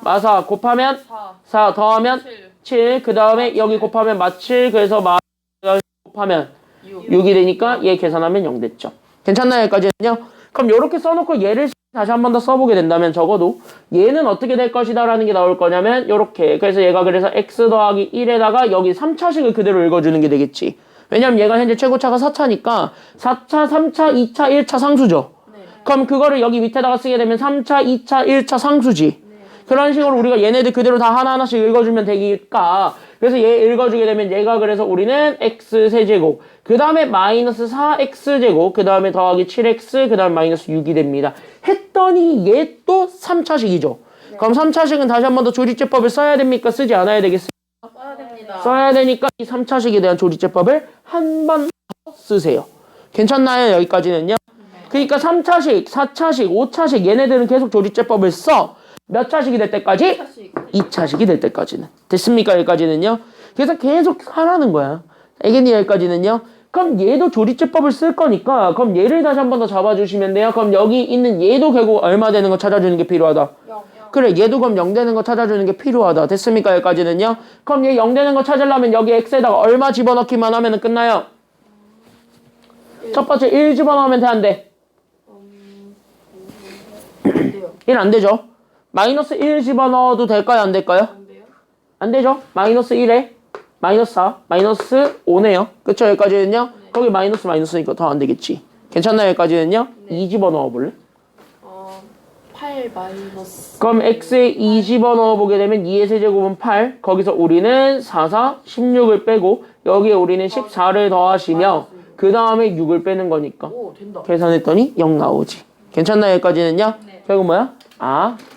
마사 곱하면 4. 4 더하면 7 그 다음에 여기 곱하면 마7 그래서 마 곱하면 6이 되니까 얘 계산하면 0 됐죠. 괜찮나요? 여기까지는요? 그럼 이렇게 써놓고 얘를 다시 한 번 더 써보게 된다면 적어도 얘는 어떻게 될 것이다 라는 게 나올 거냐면 이렇게 그래서 얘가 그래서 x 더하기 1에다가 여기 3차식을 그대로 읽어주는 게 되겠지. 왜냐면 얘가 현재 최고차가 4차니까 4차, 3차, 2차, 1차 상수죠. 그럼 그거를 여기 밑에다가 쓰게 되면 3차, 2차, 1차 상수지. 그런 식으로 우리가 얘네들 그대로 다 하나하나씩 읽어주면 되니까 그래서 얘 읽어주게 되면 얘가 그래서 우리는 x 세제곱 그 다음에 마이너스 4x제곱 그 다음에 더하기 7x 그 다음에 마이너스 6이 됩니다. 했더니 얘 또 3차식이죠. 그럼 3차식은 다시 한 번 더 조리제법을 써야 됩니까? 쓰지 않아야 되겠습니까? 써야 됩니다. 써야 되니까 이 3차식에 대한 조리제법을 한 번 더 쓰세요. 괜찮나요? 여기까지는요? 그러니까 3차식, 4차식, 5차식 얘네들은 계속 조리제법을 써. 몇 차식이 될 때까지? 2차식이 될 때까지는. 됐습니까? 여기까지는요? 그래서 계속 하라는 거야. 알겠니? 여기까지는요? 그럼 얘도 조리제법을 쓸 거니까 그럼 얘를 다시 한 번 더 잡아주시면 돼요. 그럼 여기 있는 얘도 결국 얼마 되는 거 찾아주는 게 필요하다. 0. 그래 얘도 그럼 0 되는 거 찾아주는 게 필요하다. 됐습니까? 여기까지는요. 그럼 얘 0 되는 거 찾으려면 여기 x에다가 얼마 집어넣기만 하면 끝나요? 첫 번째 1 집어넣으면 돼, 안 돼? 안 돼요. 1 안 되죠. 마이너스 1 집어넣어도 될까요? 안 될까요? 안 돼요? 안 되죠. 마이너스 1에 마이너스 4, 마이너스 5네요. 그쵸? 여기까지는요. 거기 마이너스니까 더 안 되겠지. 괜찮나요? 여기까지는요. 2 집어넣어 볼래? 8 마이너스. 그럼 x에 2 집어넣어 보게 되면 2의 세제곱은 8. 거기서 우리는 4, 16을 빼고 여기에 우리는 14를 더하시며 그 다음에 6을 빼는 거니까 오, 된다. 계산했더니 0 나오지. 괜찮나요? 여기까지는요. 네. 결국 뭐야?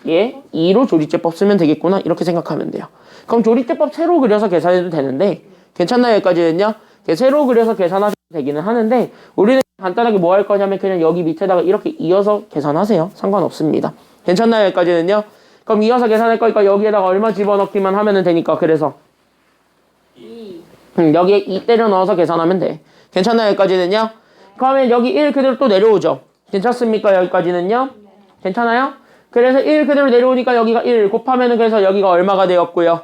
얘 2로 조리제법 쓰면 되겠구나. 이렇게 생각하면 돼요. 그럼 조리제법 세로 그려서 계산해도 되는데 괜찮나요? 여기까지는요. 세로 그려서 계산하셔도 되기는 하는데 우리는 간단하게 뭐 할 거냐면 그냥 여기 밑에다가 이렇게 이어서 계산하세요. 상관없습니다. 괜찮나요? 여기까지는요. 그럼 이어서 계산할 거니까 여기에다가 얼마 집어넣기만 하면 되니까 그래서 2. 여기에 2 때려 넣어서 계산하면 돼. 괜찮나요? 여기까지는요. 그러면 여기 1 그대로 또 내려오죠. 괜찮습니까? 여기까지는요. 괜찮아요? 그래서 1 그대로 내려오니까 여기가 1 곱하면은 그래서 여기가 얼마가 되었고요.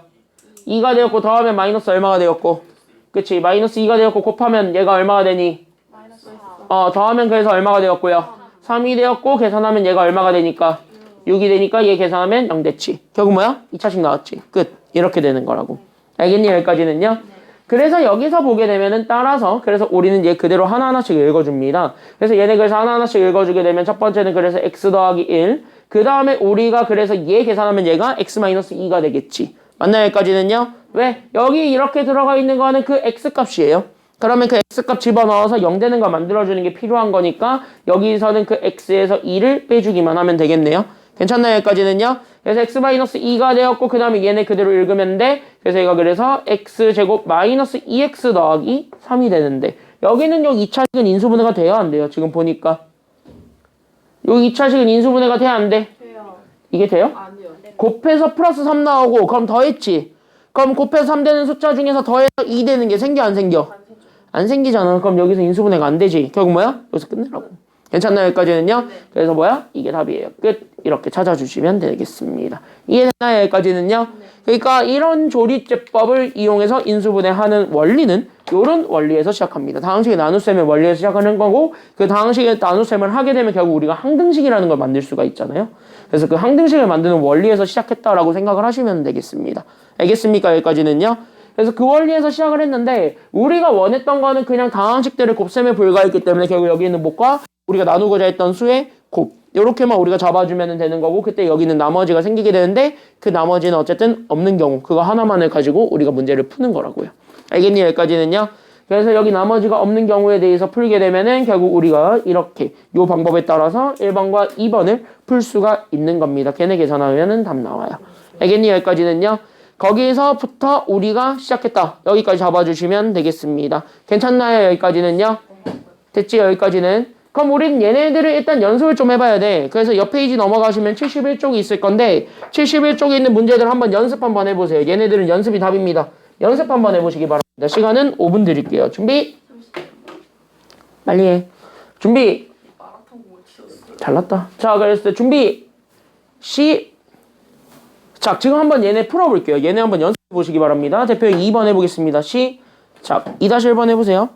2가 되었고 더하면 마이너스 얼마가 되었고 그치 마이너스 2가 되었고 곱하면 얘가 얼마가 되니 마이너스 4. 더하면 그래서 얼마가 되었고요. 3이 되었고 계산하면 얘가 얼마가 되니까 6이 되니까 얘 계산하면 0 됐지. 결국 뭐야? 2차식 나왔지. 끝. 이렇게 되는 거라고. 알겠니? 여기까지는요. 그래서 여기서 보게 되면은 따라서 그래서 우리는 얘 그대로 하나하나씩 읽어줍니다. 그래서 얘네 그래서 하나하나씩 읽어주게 되면 첫 번째는 그래서 x 더하기 1. 그 다음에 우리가 그래서 얘 계산하면 얘가 x-2가 되겠지. 맞나요? 여기까지는요. 왜? 여기 이렇게 들어가 있는 거는 그 x 값이에요. 그러면 그 x값 집어넣어서 0 되는 거 만들어주는 게 필요한 거니까 여기서는 그 x에서 2를 빼주기만 하면 되겠네요. 괜찮나요? 여기까지는요. 그래서 x-2가 되었고 그 다음에 얘네 그대로 읽으면 돼. 그래서 얘가 그래서 x제곱 마이너스 2x 더하기 3이 되는데 여기는 요 2차식은 인수분해가 돼요? 안 돼요? 지금 보니까 요 2차식은 인수분해가 돼야 안 돼? 돼요. 이게 돼요? 안 돼요. 곱해서 플러스 3 나오고 그럼 더했지. 그럼 곱해서 3 되는 숫자 중에서 더해서 2 되는 게 생겨 안 생겨? 안 생기잖아. 그럼 여기서 인수분해가 안 되지. 결국 뭐야? 여기서 끝내라고. 괜찮나요? 여기까지는요? 네. 그래서 뭐야? 이게 답이에요. 끝. 이렇게 찾아주시면 되겠습니다. 이해됐나요? 여기까지는요? 그러니까 이런 조리제법을 이용해서 인수분해하는 원리는 이런 원리에서 시작합니다. 다항식의 나눗셈의 원리에서 시작하는 거고 그 다항식의 나눗셈을 하게 되면 결국 우리가 항등식이라는 걸 만들 수가 있잖아요. 그래서 그 항등식을 만드는 원리에서 시작했다라고 생각을 하시면 되겠습니다. 알겠습니까? 여기까지는요? 그래서 그 원리에서 시작을 했는데 우리가 원했던 거는 그냥 다항식들을 곱셈에 불과했기 때문에 결국 여기 있는 못과 우리가 나누고자 했던 수의 곱 요렇게만 우리가 잡아주면 되는 거고 그때 여기는 나머지가 생기게 되는데 그 나머지는 어쨌든 없는 경우 그거 하나만을 가지고 우리가 문제를 푸는 거라고요. 알겠니? 여기까지는요. 그래서 여기 나머지가 없는 경우에 대해서 풀게 되면은 결국 우리가 이렇게 요 방법에 따라서 1번과 2번을 풀 수가 있는 겁니다. 걔네 계산하면은 답 나와요. 알겠니? 여기까지는요. 거기서부터 우리가 시작했다. 여기까지 잡아주시면 되겠습니다. 괜찮나요? 여기까지는요. 됐지? 여기까지는. 그럼 우리는 얘네들을 일단 연습을 좀 해봐야 돼. 그래서 옆 페이지 넘어가시면 71쪽이 있을 건데 71쪽에 있는 문제들 한번 연습 한번 해보세요. 얘네들은 연습이 답입니다. 연습 한번 해보시기 바랍니다. 시간은 5분 드릴게요. 준비? 빨리 해. 준비. 잘났다. 자, 그랬을 때 준비. 자, 지금 한번 얘네 풀어볼게요. 얘네 한번 연습해 보시기 바랍니다. 대표 2번 해보겠습니다. 자, 2-1번 해보세요.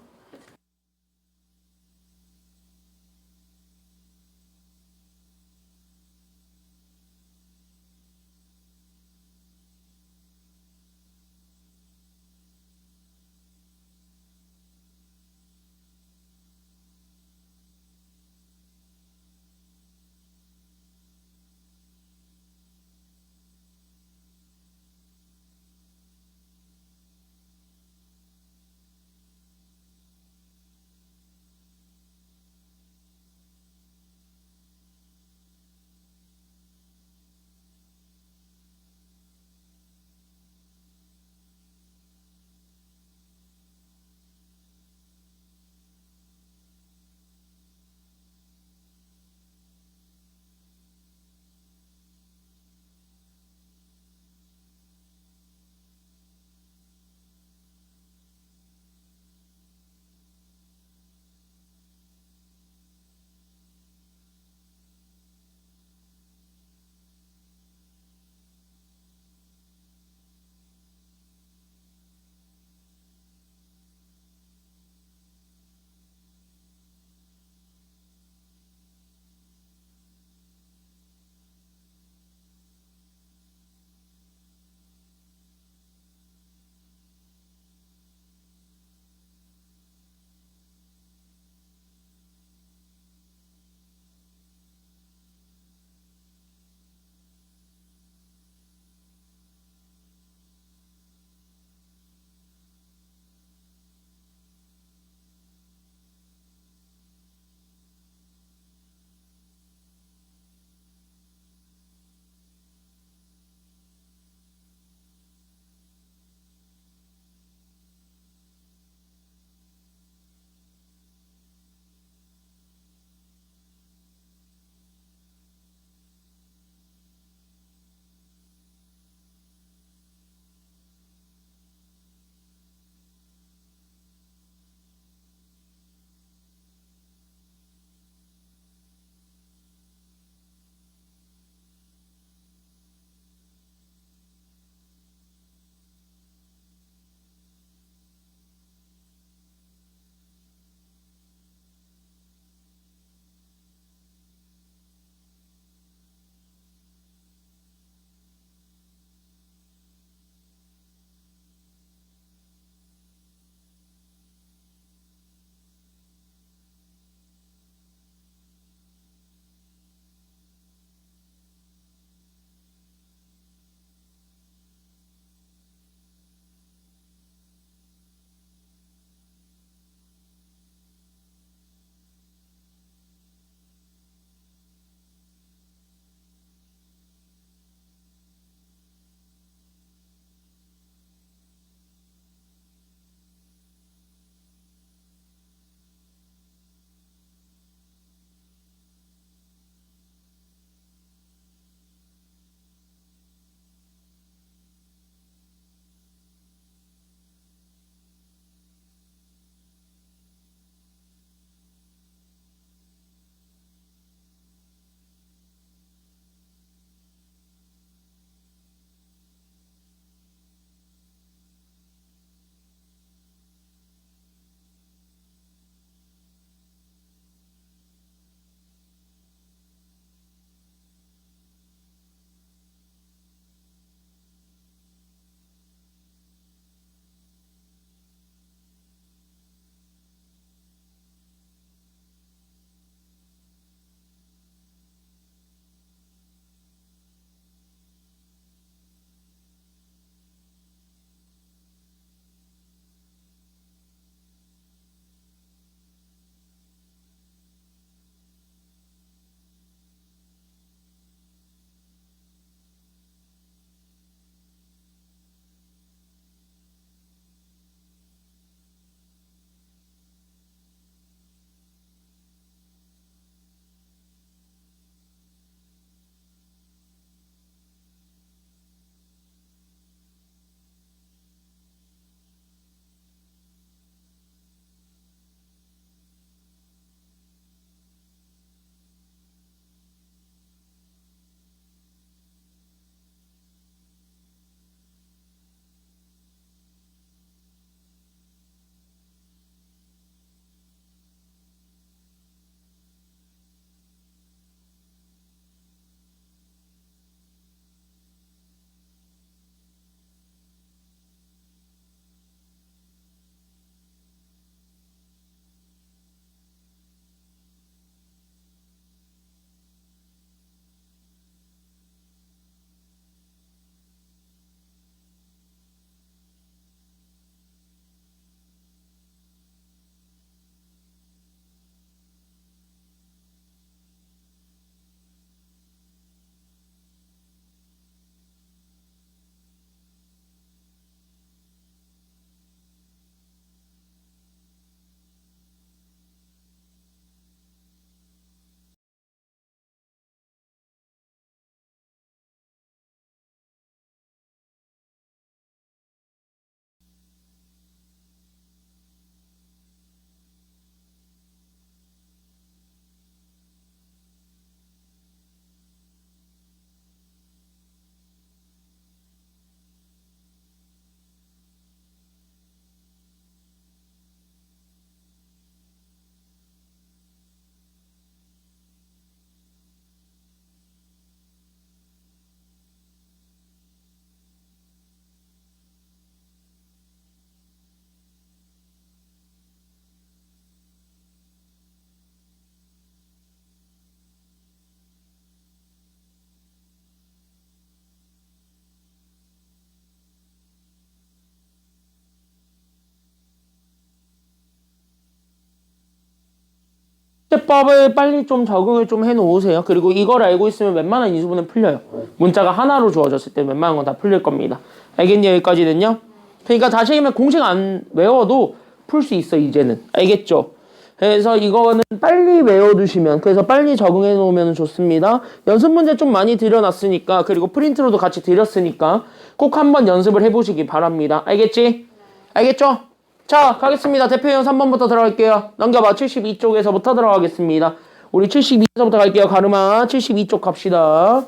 문제법을 빨리 좀 적응을 좀 해놓으세요. 그리고 이걸 알고 있으면 웬만한 인수분해 풀려요. 문자가 하나로 주어졌을 때 웬만한 건 다 풀릴 겁니다. 알겠니? 여기까지는요? 그러니까 다시 얘기하면 공식 안 외워도 풀 수 있어 이제는. 알겠죠? 그래서 이거는 빨리 외워두시면, 그래서 빨리 적응해 놓으면 좋습니다. 연습 문제 좀 많이 드려놨으니까, 그리고 프린트로도 같이 드렸으니까 꼭 한번 연습을 해보시기 바랍니다. 알겠지? 알겠죠? 자, 가겠습니다. 대표형 3번부터 들어갈게요. 넘겨봐. 72쪽에서부터 들어가겠습니다. 우리 72에서부터 갈게요. 가르마 72쪽 갑시다.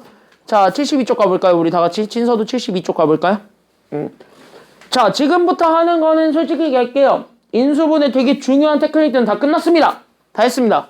자, 72쪽 가볼까요? 우리 다 같이 진서도 72쪽 가볼까요? 자, 지금부터 하는 거는 솔직히 얘기할게요. 인수분해 되게 중요한 테크닉들은 다 끝났습니다. 다 했습니다.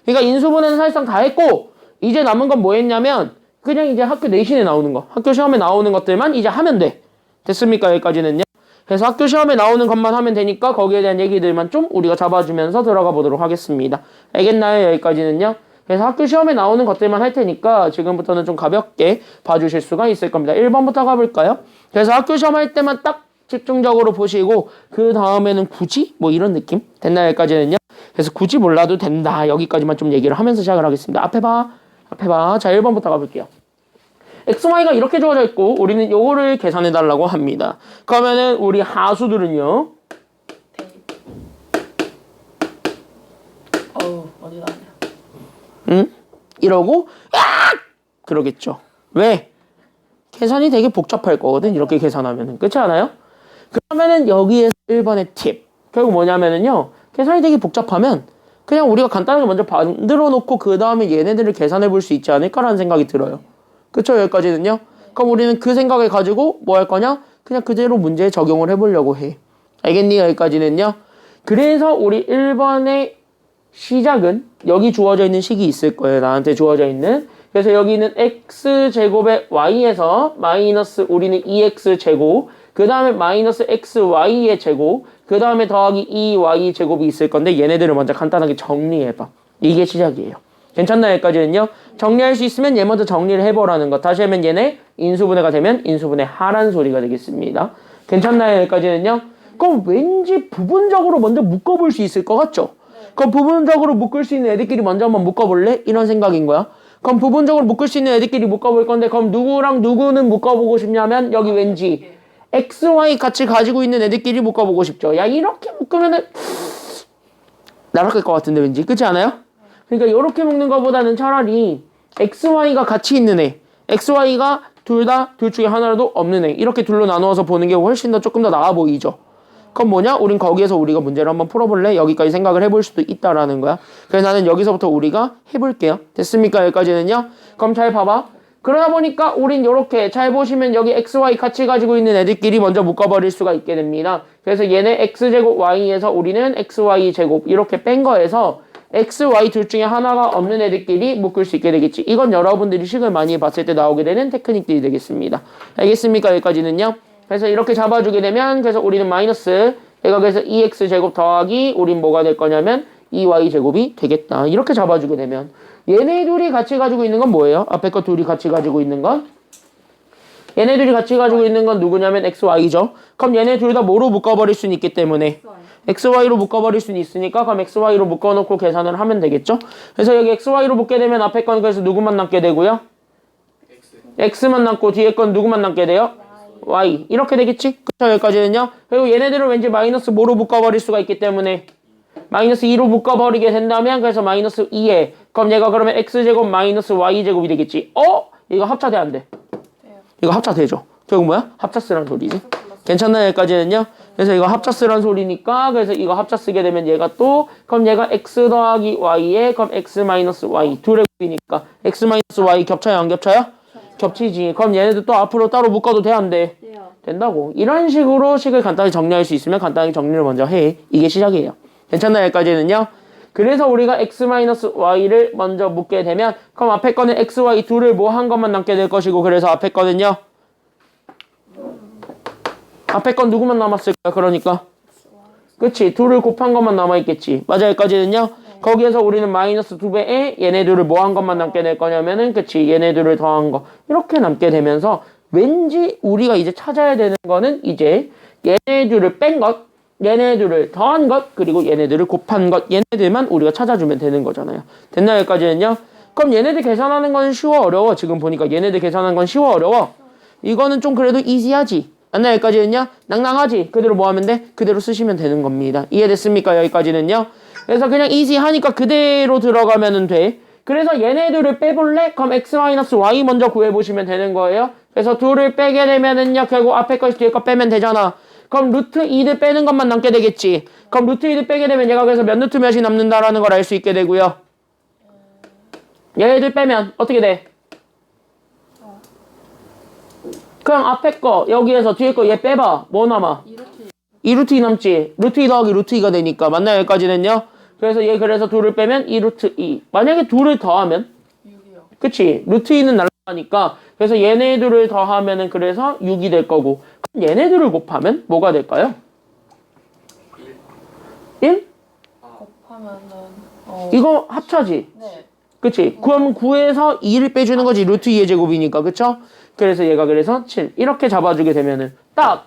그러니까 인수분해는 사실상 다 했고, 이제 남은 건 뭐 했냐면 그냥 이제 학교 내신에 나오는 거, 학교 시험에 나오는 것들만 이제 하면 돼. 됐습니까? 여기까지는요. 그래서 학교 시험에 나오는 것만 하면 되니까 거기에 대한 얘기들만 좀 우리가 잡아주면서 들어가 보도록 하겠습니다. 알겠나요? 여기까지는요. 그래서 학교 시험에 나오는 것들만 할 테니까 지금부터는 좀 가볍게 봐주실 수가 있을 겁니다. 1번부터 가볼까요? 그래서 학교 시험 할 때만 딱 집중적으로 보시고 그 다음에는 굳이? 뭐 이런 느낌? 됐나요? 여기까지는요. 그래서 굳이 몰라도 된다. 여기까지만 좀 얘기를 하면서 시작을 하겠습니다. 앞에 봐. 앞에 봐. 자, 1번부터 가볼게요. XY가 이렇게 주어져 있고 우리는 요거를 계산해 달라고 합니다. 그러면은 우리 하수들은요. 어디 나냐? 응? 이러고 그러겠죠. 왜? 계산이 되게 복잡할 거거든. 이렇게 계산하면은. 그렇지 않아요? 그러면은 여기에서 1번의 팁. 결국 뭐냐면은요. 계산이 되게 복잡하면 그냥 우리가 간단하게 먼저 만들어 놓고 그 다음에 얘네들을 계산해 볼 수 있지 않을까라는 생각이 들어요. 그쵸? 여기까지는요. 그럼 우리는 그 생각을 가지고 뭐 할 거냐? 그냥 그대로 문제에 적용을 해보려고 해. 알겠니? 여기까지는요. 그래서 우리 1번의 시작은 여기 주어져 있는 식이 있을 거예요. 나한테 주어져 있는. 그래서 여기는 x제곱의 y에서 마이너스 우리는 2x제곱, 그 다음에 마이너스 xy의 제곱, 그 다음에 더하기 2y제곱이 있을 건데 얘네들을 먼저 간단하게 정리해봐. 이게 시작이에요. 괜찮나요? 여기까지는요. 정리할 수 있으면 얘 먼저 정리를 해보라는 것. 다시 하면 얘네 인수분해가 되면 인수분해 하란 소리가 되겠습니다. 괜찮나요? 여기까지는요. 그럼 왠지 부분적으로 먼저 묶어볼 수 있을 것 같죠? 그럼 부분적으로 묶을 수 있는 애들끼리 먼저 한번 묶어볼래? 이런 생각인 거야. 그럼 부분적으로 묶을 수 있는 애들끼리 묶어볼 건데 그럼 누구랑 누구는 묶어보고 싶냐면 여기 왠지 x, y 같이 가지고 있는 애들끼리 묶어보고 싶죠. 야, 이렇게 묶으면은 날아갈 것 같은데 왠지. 그렇지 않아요? 그러니까 이렇게 묶는 것보다는 차라리 x, y가 같이 있는 애, x, y가 둘 중에 하나라도 없는 애, 이렇게 둘로 나누어서 보는 게 훨씬 더 조금 더 나아 보이죠. 그럼 뭐냐? 우린 거기에서 우리가 문제를 한번 풀어볼래? 여기까지 생각을 해볼 수도 있다라는 거야. 그래서 나는 여기서부터 우리가 해볼게요. 됐습니까? 여기까지는요. 그럼 잘 봐봐. 그러다 보니까 우린 이렇게 잘 보시면 여기 x, y 같이 가지고 있는 애들끼리 먼저 묶어버릴 수가 있게 됩니다. 그래서 얘네 x제곱 y에서 우리는 xy 제곱 이렇게 뺀 거에서 x, y 둘 중에 하나가 없는 애들끼리 묶을 수 있게 되겠지. 이건 여러분들이 식을 많이 봤을 때 나오게 되는 테크닉들이 되겠습니다. 알겠습니까? 여기까지는요. 그래서 이렇게 잡아주게 되면 그래서 우리는 마이너스 얘가 그래서 2x제곱 더하기 우린 뭐가 될 거냐면 2y제곱이 되겠다. 이렇게 잡아주게 되면 얘네 둘이 같이 가지고 있는 건 뭐예요? 앞에 거 둘이 같이 가지고 있는 건? 얘네 둘이 같이 가지고 있는 건 누구냐면 xy죠. 그럼 얘네 둘 다 뭐로 묶어버릴 수는 있기 때문에 xy로 묶어버릴 수는 있으니까 그럼 xy로 묶어놓고 계산을 하면 되겠죠. 그래서 여기 xy로 묶게 되면 앞에 건 그래서 누구만 남게 되고요? x만 남고 뒤에 건 누구만 남게 돼요? y. 이렇게 되겠지? 그쵸? 여기까지는요. 그리고 얘네들은 왠지 마이너스 뭐로 묶어버릴 수가 있기 때문에 마이너스 2로 묶어버리게 된다면 그래서 마이너스 2에 그럼 얘가 그러면 x제곱 마이너스 y제곱이 되겠지. 이거 합차돼 안 돼? 이거 합차되죠. 결국 뭐야? 합차쓰란 소리지. 괜찮나요? 여기까지는요. 그래서 이거 합차쓰란 소리니까 그래서 이거 합차 쓰게 되면 얘가 또 그럼 얘가 x 더하기 y에 그럼 x 마이너스 y 둘의 곱이니까 x 마이너스 y 겹쳐요? 안 겹쳐요? 겹치지. 그럼 얘네들 또 앞으로 따로 묶어도 돼? 안 돼? 된다고. 이런 식으로 식을 간단히 정리할 수 있으면 간단하게 정리를 먼저 해. 이게 시작이에요. 괜찮나요? 여기까지는요. 그래서 우리가 x-y를 먼저 묶게 되면 그럼 앞에 거는 x, y 둘을 뭐 한 것만 남게 될 것이고 그래서 앞에 거는요. 앞에 건 누구만 남았을까요? 그러니까 그치? 둘을 곱한 것만 남아있겠지. 맞아요? 여기까지는요. 거기에서 우리는 마이너스 2배에 얘네들을 뭐 한 것만 남게 될 거냐면은 그치? 얘네들을 더한 거 이렇게 남게 되면서 왠지 우리가 이제 찾아야 되는 거는 이제 얘네들을 뺀 것 얘네들을 더한 것 그리고 얘네들을 곱한 것 얘네들만 우리가 찾아주면 되는 거잖아요. 됐나요? 여기까지는요? 그럼 얘네들 계산하는 건 쉬워 어려워? 지금 보니까 얘네들 계산하는 건 쉬워 어려워? 이거는 좀 그래도 이지하지? 맞나요? 여기까지는요? 낭낭하지? 그대로 뭐 하면 돼? 그대로 쓰시면 되는 겁니다. 이해됐습니까? 여기까지는요? 그래서 그냥 이지하니까 그대로 들어가면 돼. 그래서 얘네들을 빼볼래? 그럼 x-y 먼저 구해보시면 되는 거예요. 그래서 둘을 빼게 되면은요 결국 앞에 거 뒤에 거 빼면 되잖아. 그럼 루트 2를 빼는 것만 남게 되겠지. 그럼 루트 2를 빼게 되면 얘가 그래서 몇 루트 몇이 남는다라는 걸 알 수 있게 되고요. 얘들 빼면 어떻게 돼? 그럼 앞에 거 여기에서 뒤에 거 얘 빼봐. 뭐 남아? 2루트 2 남지. 루트 2 더하기 루트 2가 되니까 맞나요? 여기까지는요? 그래서 얘 그래서 둘을 빼면 2루트 2. 만약에 둘을 더하면 6이요. 그치? 루트 2는 날라가니까 그래서 얘네들을 더하면은 그래서 6이 될 거고 그럼 얘네들을 곱하면 뭐가 될까요? 1? 곱하면은 이거 합차지? 네. 그치? 그럼 9에서 2를 빼주는 거지 루트 2의 제곱이니까 그쵸? 그래서 얘가 그래서 7 이렇게 잡아주게 되면은 딱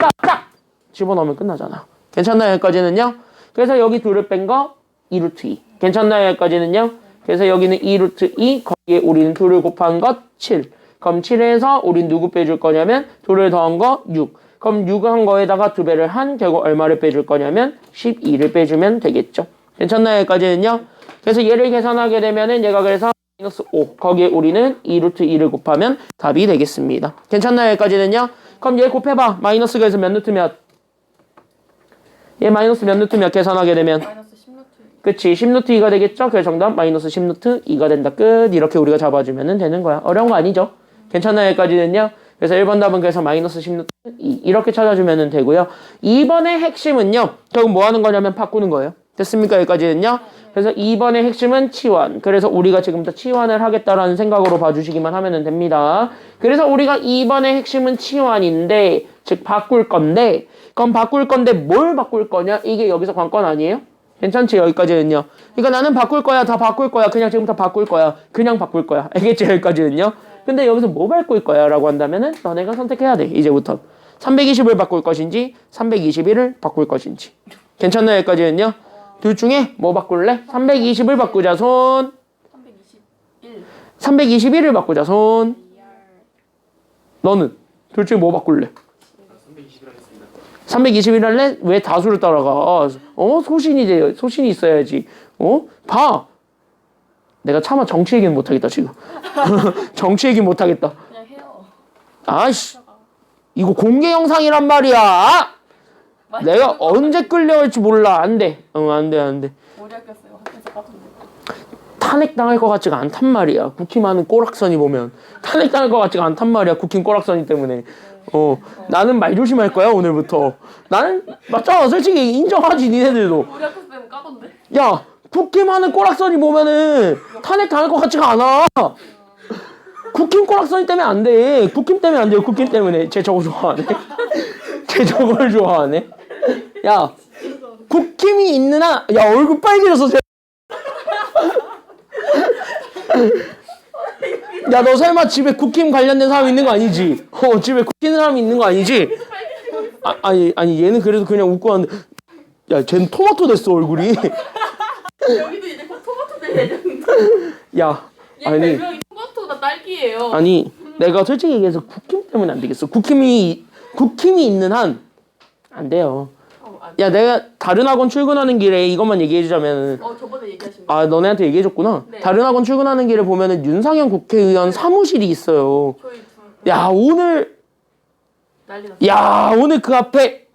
집어넣으면 끝나잖아. 괜찮나요? 여기까지는요? 그래서 여기 둘을 뺀 거 2루트 2 괜찮나요? 여기까지는요? 그래서 여기는 2루트 2 거기에 우리는 둘을 곱한 것 7 그럼 7에서 우린 누구 빼줄 거냐면 둘을 더한 거 6 그럼 6 한 거에다가 2배를 한 결국 얼마를 빼줄 거냐면 12를 빼주면 되겠죠. 괜찮나요? 여기까지는요? 그래서 얘를 계산하게 되면은 얘가 그래서 마이너스 5 거기에 우리는 2루트 2를 곱하면 답이 되겠습니다. 괜찮나요? 여기까지는요? 그럼 얘 곱해봐. 마이너스가 해서 몇 루트 몇? 얘 마이너스 몇 루트 몇 계산하게 되면 마이너스 10루트. 그치 10루트 2가 되겠죠? 그래서 정답 마이너스 10루트 2가 된다. 끝. 이렇게 우리가 잡아주면 되는 거야. 어려운 거 아니죠? 괜찮나요? 여기까지는요? 그래서 1번 답은 그래서 마이너스 10루트 2 이렇게 찾아주면 되고요. 2번의 핵심은요. 결국 뭐 하는 거냐면 바꾸는 거예요. 됐습니까? 여기까지는요? 그래서 2번의 핵심은 치환. 그래서 우리가 지금부터 치환을 하겠다라는 생각으로 봐주시기만 하면 됩니다. 그래서 우리가 2번의 핵심은 치환인데 즉 바꿀 건데 그럼 바꿀 건데 뭘 바꿀 거냐? 이게 여기서 관건 아니에요? 괜찮지? 여기까지는요. 그러니까 나는 바꿀 거야. 다 바꿀 거야. 그냥 지금부터 바꿀 거야. 그냥 바꿀 거야. 알겠지? 여기까지는요. 근데 여기서 뭐 바꿀 거야? 라고 한다면은 너네가 선택해야 돼. 이제부터. 320을 바꿀 것인지 321을 바꿀 것인지. 괜찮나요? 여기까지는요. 둘 중에 뭐 바꿀래? 320을 바꾸자. 손. 321. 321을 바꾸자. 손. 너는? 둘 중에 뭐 바꿀래? 321 할래? 왜 다수를 따라가? 소신이 있어야지. 봐. 내가 차마 정치 얘기는 못하겠다 지금. 정치 얘기 못하겠다. 그냥 해요. 아이씨. 이거 공개 영상이란 말이야. 내가 언제 끌려갈지 몰라. 안 돼. 안 돼. 머리 아꼈어요. 학교에서 까던데. 탄핵당할 것 같지가 않단 말이야. 국힘하는 꼬락선이 보면. 탄핵당할 것 같지가 않단 말이야. 국힘 꼬락선이 때문에. 나는 말 조심할 거야 오늘부터. 나는 맞잖아. 솔직히 인정하지 니네들도. 머리 아꼈을 때는 까던데. 야 국힘하는 꼬락선이 보면은 탄핵당할 것 같지가 않아. 국힘 꼬락선이 때문에 안 돼. 국힘 때문에 안 돼요. 국힘 때문에. 쟤 저거 좋아하네. 쟤 저걸 좋아하네. 야 국힘이 있는 한. 야 얼굴 빨개졌어 쟤. 야 너 설마 집에 국힘 관련된 사람 있는 거 아니지? 집에 국힘 사람이 있는 거 아니지? 아니 얘는 그래도 그냥 웃고 하는데 야 쟤는 토마토 됐어 얼굴이. 여기도 이제 곧 토마토 될 예정인데. 야 얘 아니 별명이 토마토나 딸기예요. 아니 내가 솔직히 얘기해서 국힘 때문에 안 되겠어. 국힘이 있는 한 안 돼요. 야 내가 다른 학원 출근하는 길에 이것만 얘기해주자면 저번에 얘기하신 거. 너네한테 얘기해줬구나. 네. 다른 학원 출근하는 길에 보면은 윤상현 국회의원 사무실이 있어요. 저희 둘. 야 오늘 난리 났어. 야 오늘 그 앞에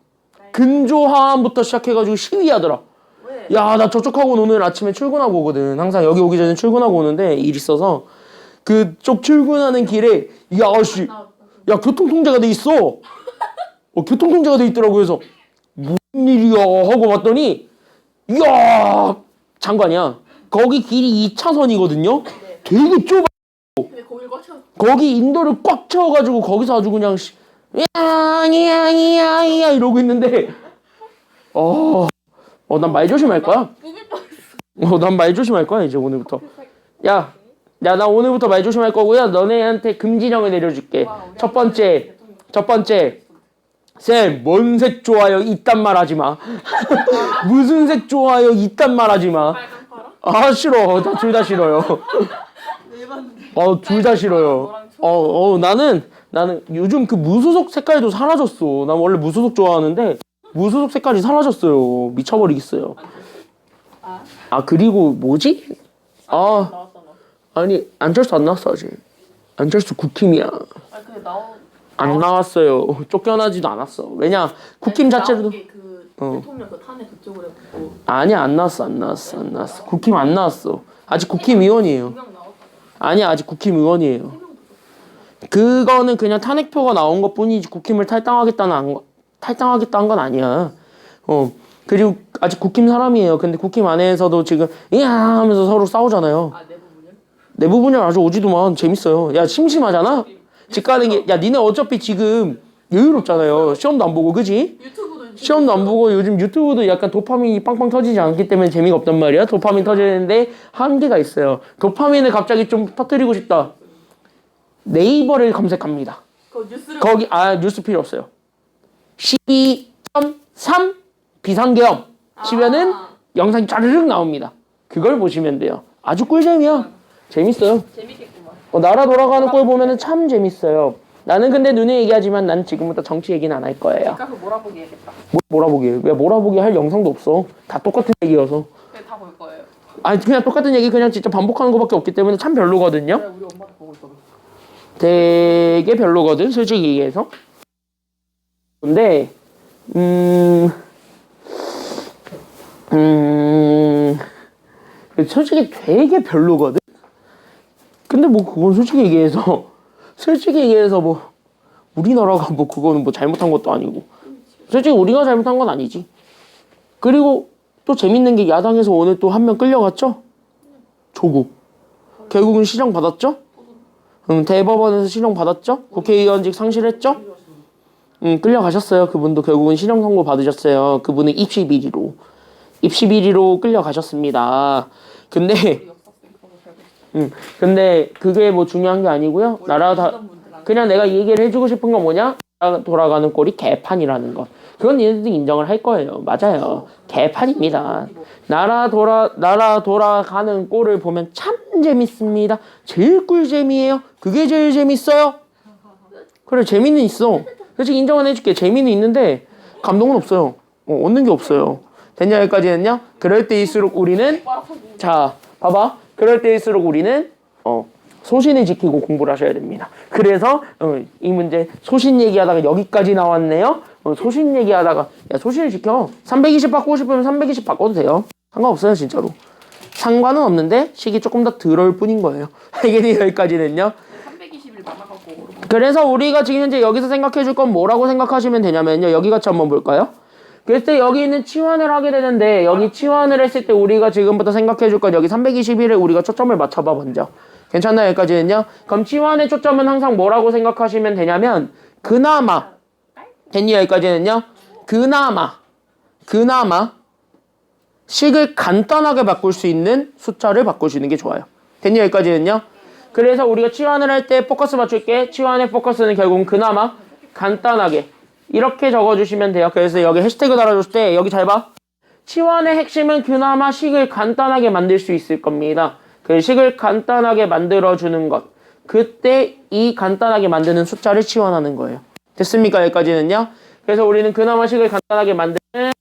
근조하암부터 시작해가지고 시위하더라. 왜? 야 나 저쪽 학원 오늘 아침에 출근하고 오거든. 항상 여기 오기 전에 출근하고 오는데 일 있어서 그쪽 출근하는 길에 야씨 야 교통통제가 돼 있어. 교통통제가 돼 있더라고. 그래서 무슨 일이야 하고 봤더니 이야 장관이야. 거기 길이 2차선이거든요. 네. 되게 좁아. 근데 거길 꽉 찼어. 거기 인도를 꽉 채워가지고 거기서 아주 그냥 야야야야 이러고 있는데 난 말 조심할 거야. 뿌길 뻔했어. 난 말 조심할 거야 이제 오늘부터. 야 나 오늘부터 말 조심할 거고요. 너네한테 금지령을 내려줄게. 첫 번째 쌤, 뭔 색 좋아요? 이딴 말 하지 마. 무슨 색 좋아요? 이딴 말 하지 마. 빨강 파랑? 아, 싫어. 나 둘 다 싫어요. 둘 다 싫어요. 나는 요즘 그 무소속 색깔도 사라졌어. 난 원래 무소속 좋아하는데 무소속 색깔이 사라졌어요. 미쳐버리겠어요. 그리고 뭐지? 나왔잖아. 아니, 안철수 안 나왔어, 아직. 안철수 국힘이야. 근데 안 나왔어요. 쫓겨나지도 않았어. 왜냐, 국힘 자체로도. 대통령 그 탄핵 그쪽으로 해갖고 아니야, 안 나왔어. 국힘 안 나왔어. 아직 국힘 의원이에요. 2명 나왔다. 아니야, 아직 국힘 의원이에요. 그거는 그냥 탄핵표가 나온 것 뿐이지 국힘을 탈당하겠다는 건 아니야. 그리고 아직 국힘 사람이에요. 근데 국힘 안에서도 지금 이야 하면서 서로 싸우잖아요. 내부 분열 아주 오지도만 재밌어요. 야, 심심하잖아? 집 가는 게, 야, 니네 어차피 지금 여유롭잖아요. 시험도 안 보고, 그지? 시험도 안 보고 요즘 유튜브도 약간 도파민이 빵빵 터지지 않기 때문에 재미가 없단 말이야. 도파민 터지는데 한계가 있어요. 도파민을 갑자기 좀 터뜨리고 싶다. 네이버를 검색합니다. 거기 뉴스 필요 없어요. 12.3 비상계엄 치면은 영상이 짜르륵 나옵니다. 그걸 보시면 돼요. 아주 꿀잼이야. 재밌어요. 재밌겠구만. 나라 돌아가는 꼴 보면은 참 재밌어요. 나는 근데 눈에 얘기하지만 난 지금부터 정치 얘기는 안 할 거예요. 그러니까 몰아보기 해야겠다. 몰아보기. 왜 몰아보기 할 영상도 없어. 다 똑같은 얘기여서. 그래 다 볼 거예요. 그냥 똑같은 얘기 그냥 진짜 반복하는 것밖에 없기 때문에 참 별로거든요. 그래 우리 엄마도 보고 있어. 되게 별로거든, 솔직히 얘기해서. 근데 솔직히 되게 별로거든. 근데 뭐 그건 솔직히 얘기해서 뭐 우리나라가 뭐 그거는 뭐 잘못한 것도 아니고 솔직히 우리가 잘못한 건 아니지. 그리고 또 재밌는 게 야당에서 오늘 또 한 명 끌려갔죠? 조국. 결국은 시정 받았죠? 대법원에서 시정 받았죠? 국회의원직 상실했죠? 끌려가셨어요. 그분도 결국은 시정 선고 받으셨어요. 그분은 입시 비리로 끌려가셨습니다. 근데 그게 뭐 중요한 게 아니고요. 그냥 내가 얘기를 해주고 싶은 건 뭐냐? 나라 돌아가는 꼴이 개판이라는 거. 그건 얘네들도 인정을 할 거예요. 맞아요. 개판입니다. 나라 돌아가는 꼴을 보면 참 재밌습니다. 제일 꿀잼이에요. 그게 제일 재밌어요. 그래, 재미는 있어. 솔직히 인정은 해줄게. 재미는 있는데 감동은 없어요. 얻는 게 없어요. 됐냐, 여기까지는요? 그럴 때일수록 우리는 봐봐. 그럴 때일수록 우리는 소신을 지키고 공부를 하셔야 됩니다. 그래서 이 문제 소신 얘기하다가 여기까지 나왔네요. 소신 얘기하다가 야, 소신을 지켜. 320 바꾸고 싶으면 320 바꿔도 돼요. 상관없어요, 진짜로. 상관은 없는데 식이 조금 더 덜 뿐인 거예요. 알겠니? 여기까지는요. 320일 많아갖고. 그래서 우리가 지금 현재 여기서 생각해 줄 건 뭐라고 생각하시면 되냐면요. 여기 같이 한번 볼까요? 그랬을 때 여기 있는 치환을 하게 되는데 여기 치환을 했을 때 우리가 지금부터 생각해 줄 건 여기 321에 우리가 초점을 맞춰봐 먼저. 괜찮나요? 여기까지는요? 그럼 치환의 초점은 항상 뭐라고 생각하시면 되냐면 그나마 됐니? 여기까지는요? 그나마 식을 간단하게 바꿀 수 있는 숫자를 바꾸시는 게 좋아요. 됐니? 여기까지는요? 그래서 우리가 치환을 할 때 포커스 맞출게. 치환의 포커스는 결국은 그나마 간단하게 이렇게 적어주시면 돼요. 그래서 여기 해시태그 달아줬을 때 여기 잘 봐. 치환의 핵심은 그나마 식을 간단하게 만들 수 있을 겁니다. 그 식을 간단하게 만들어주는 것. 그때 이 간단하게 만드는 숫자를 치환하는 거예요. 됐습니까? 여기까지는요. 그래서 우리는 그나마 식을 간단하게 만드는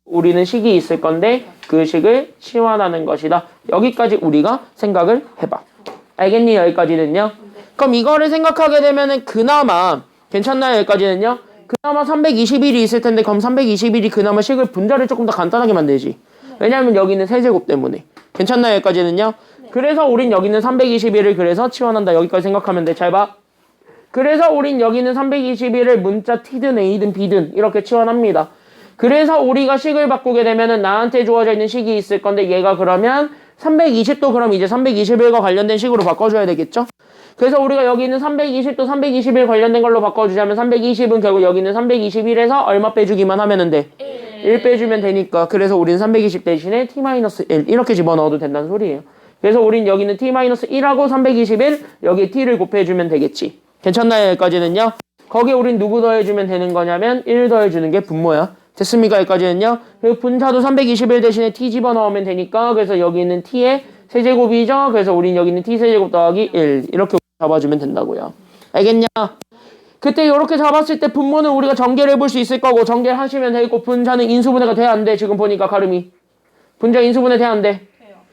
우리는 식이 있을 건데 그 식을 치환하는 것이다. 여기까지 우리가 생각을 해봐. 알겠니? 여기까지는요. 그럼 이거를 생각하게 되면은 그나마 괜찮나요? 여기까지는요. 그나마 321이 있을 텐데 그럼 321이 그나마 식을 분자를 조금 더 간단하게 만들지. 왜냐하면 여기는 세제곱 때문에. 괜찮나요? 여기까지는요. 그래서 우린 여기 있는 321을 그래서 치환한다. 여기까지 생각하면 돼. 잘 봐. 그래서 우린 여기 있는 321을 문자 T든 A든 B든 이렇게 치환합니다. 그래서 우리가 식을 바꾸게 되면은 나한테 주어져 있는 식이 있을 건데 얘가 그러면 320도 그럼 이제 321과 관련된 식으로 바꿔줘야 되겠죠? 그래서 우리가 여기 있는 320도 321 관련된 걸로 바꿔주자면 320은 결국 여기 있는 321에서 얼마 빼주기만 하면은 돼? 1 빼주면 되니까. 그래서 우리는 320 대신에 T-1 이렇게 집어넣어도 된다는 소리예요. 그래서 우린 여기 있는 T-1하고 321 여기 T를 곱해주면 되겠지. 괜찮나요? 여기까지는요? 거기에 우린 누구 더해주면 되는 거냐면 1 더해주는 게 분모야. 됐습니까? 여기까지는요. 그리고 분자도 321 대신에 t 집어넣으면 되니까 그래서 여기 있는 t의 세제곱이죠. 그래서 우린 여기 있는 t 세제곱 더하기 1 이렇게 잡아주면 된다고요. 알겠냐? 그때 이렇게 잡았을 때 분모는 우리가 전개를 해볼 수 있을 거고 전개를 하시면 되고 분자는 인수분해가 돼야 안 돼. 지금 보니까 가름이. 분자 인수분해 돼야 안 돼?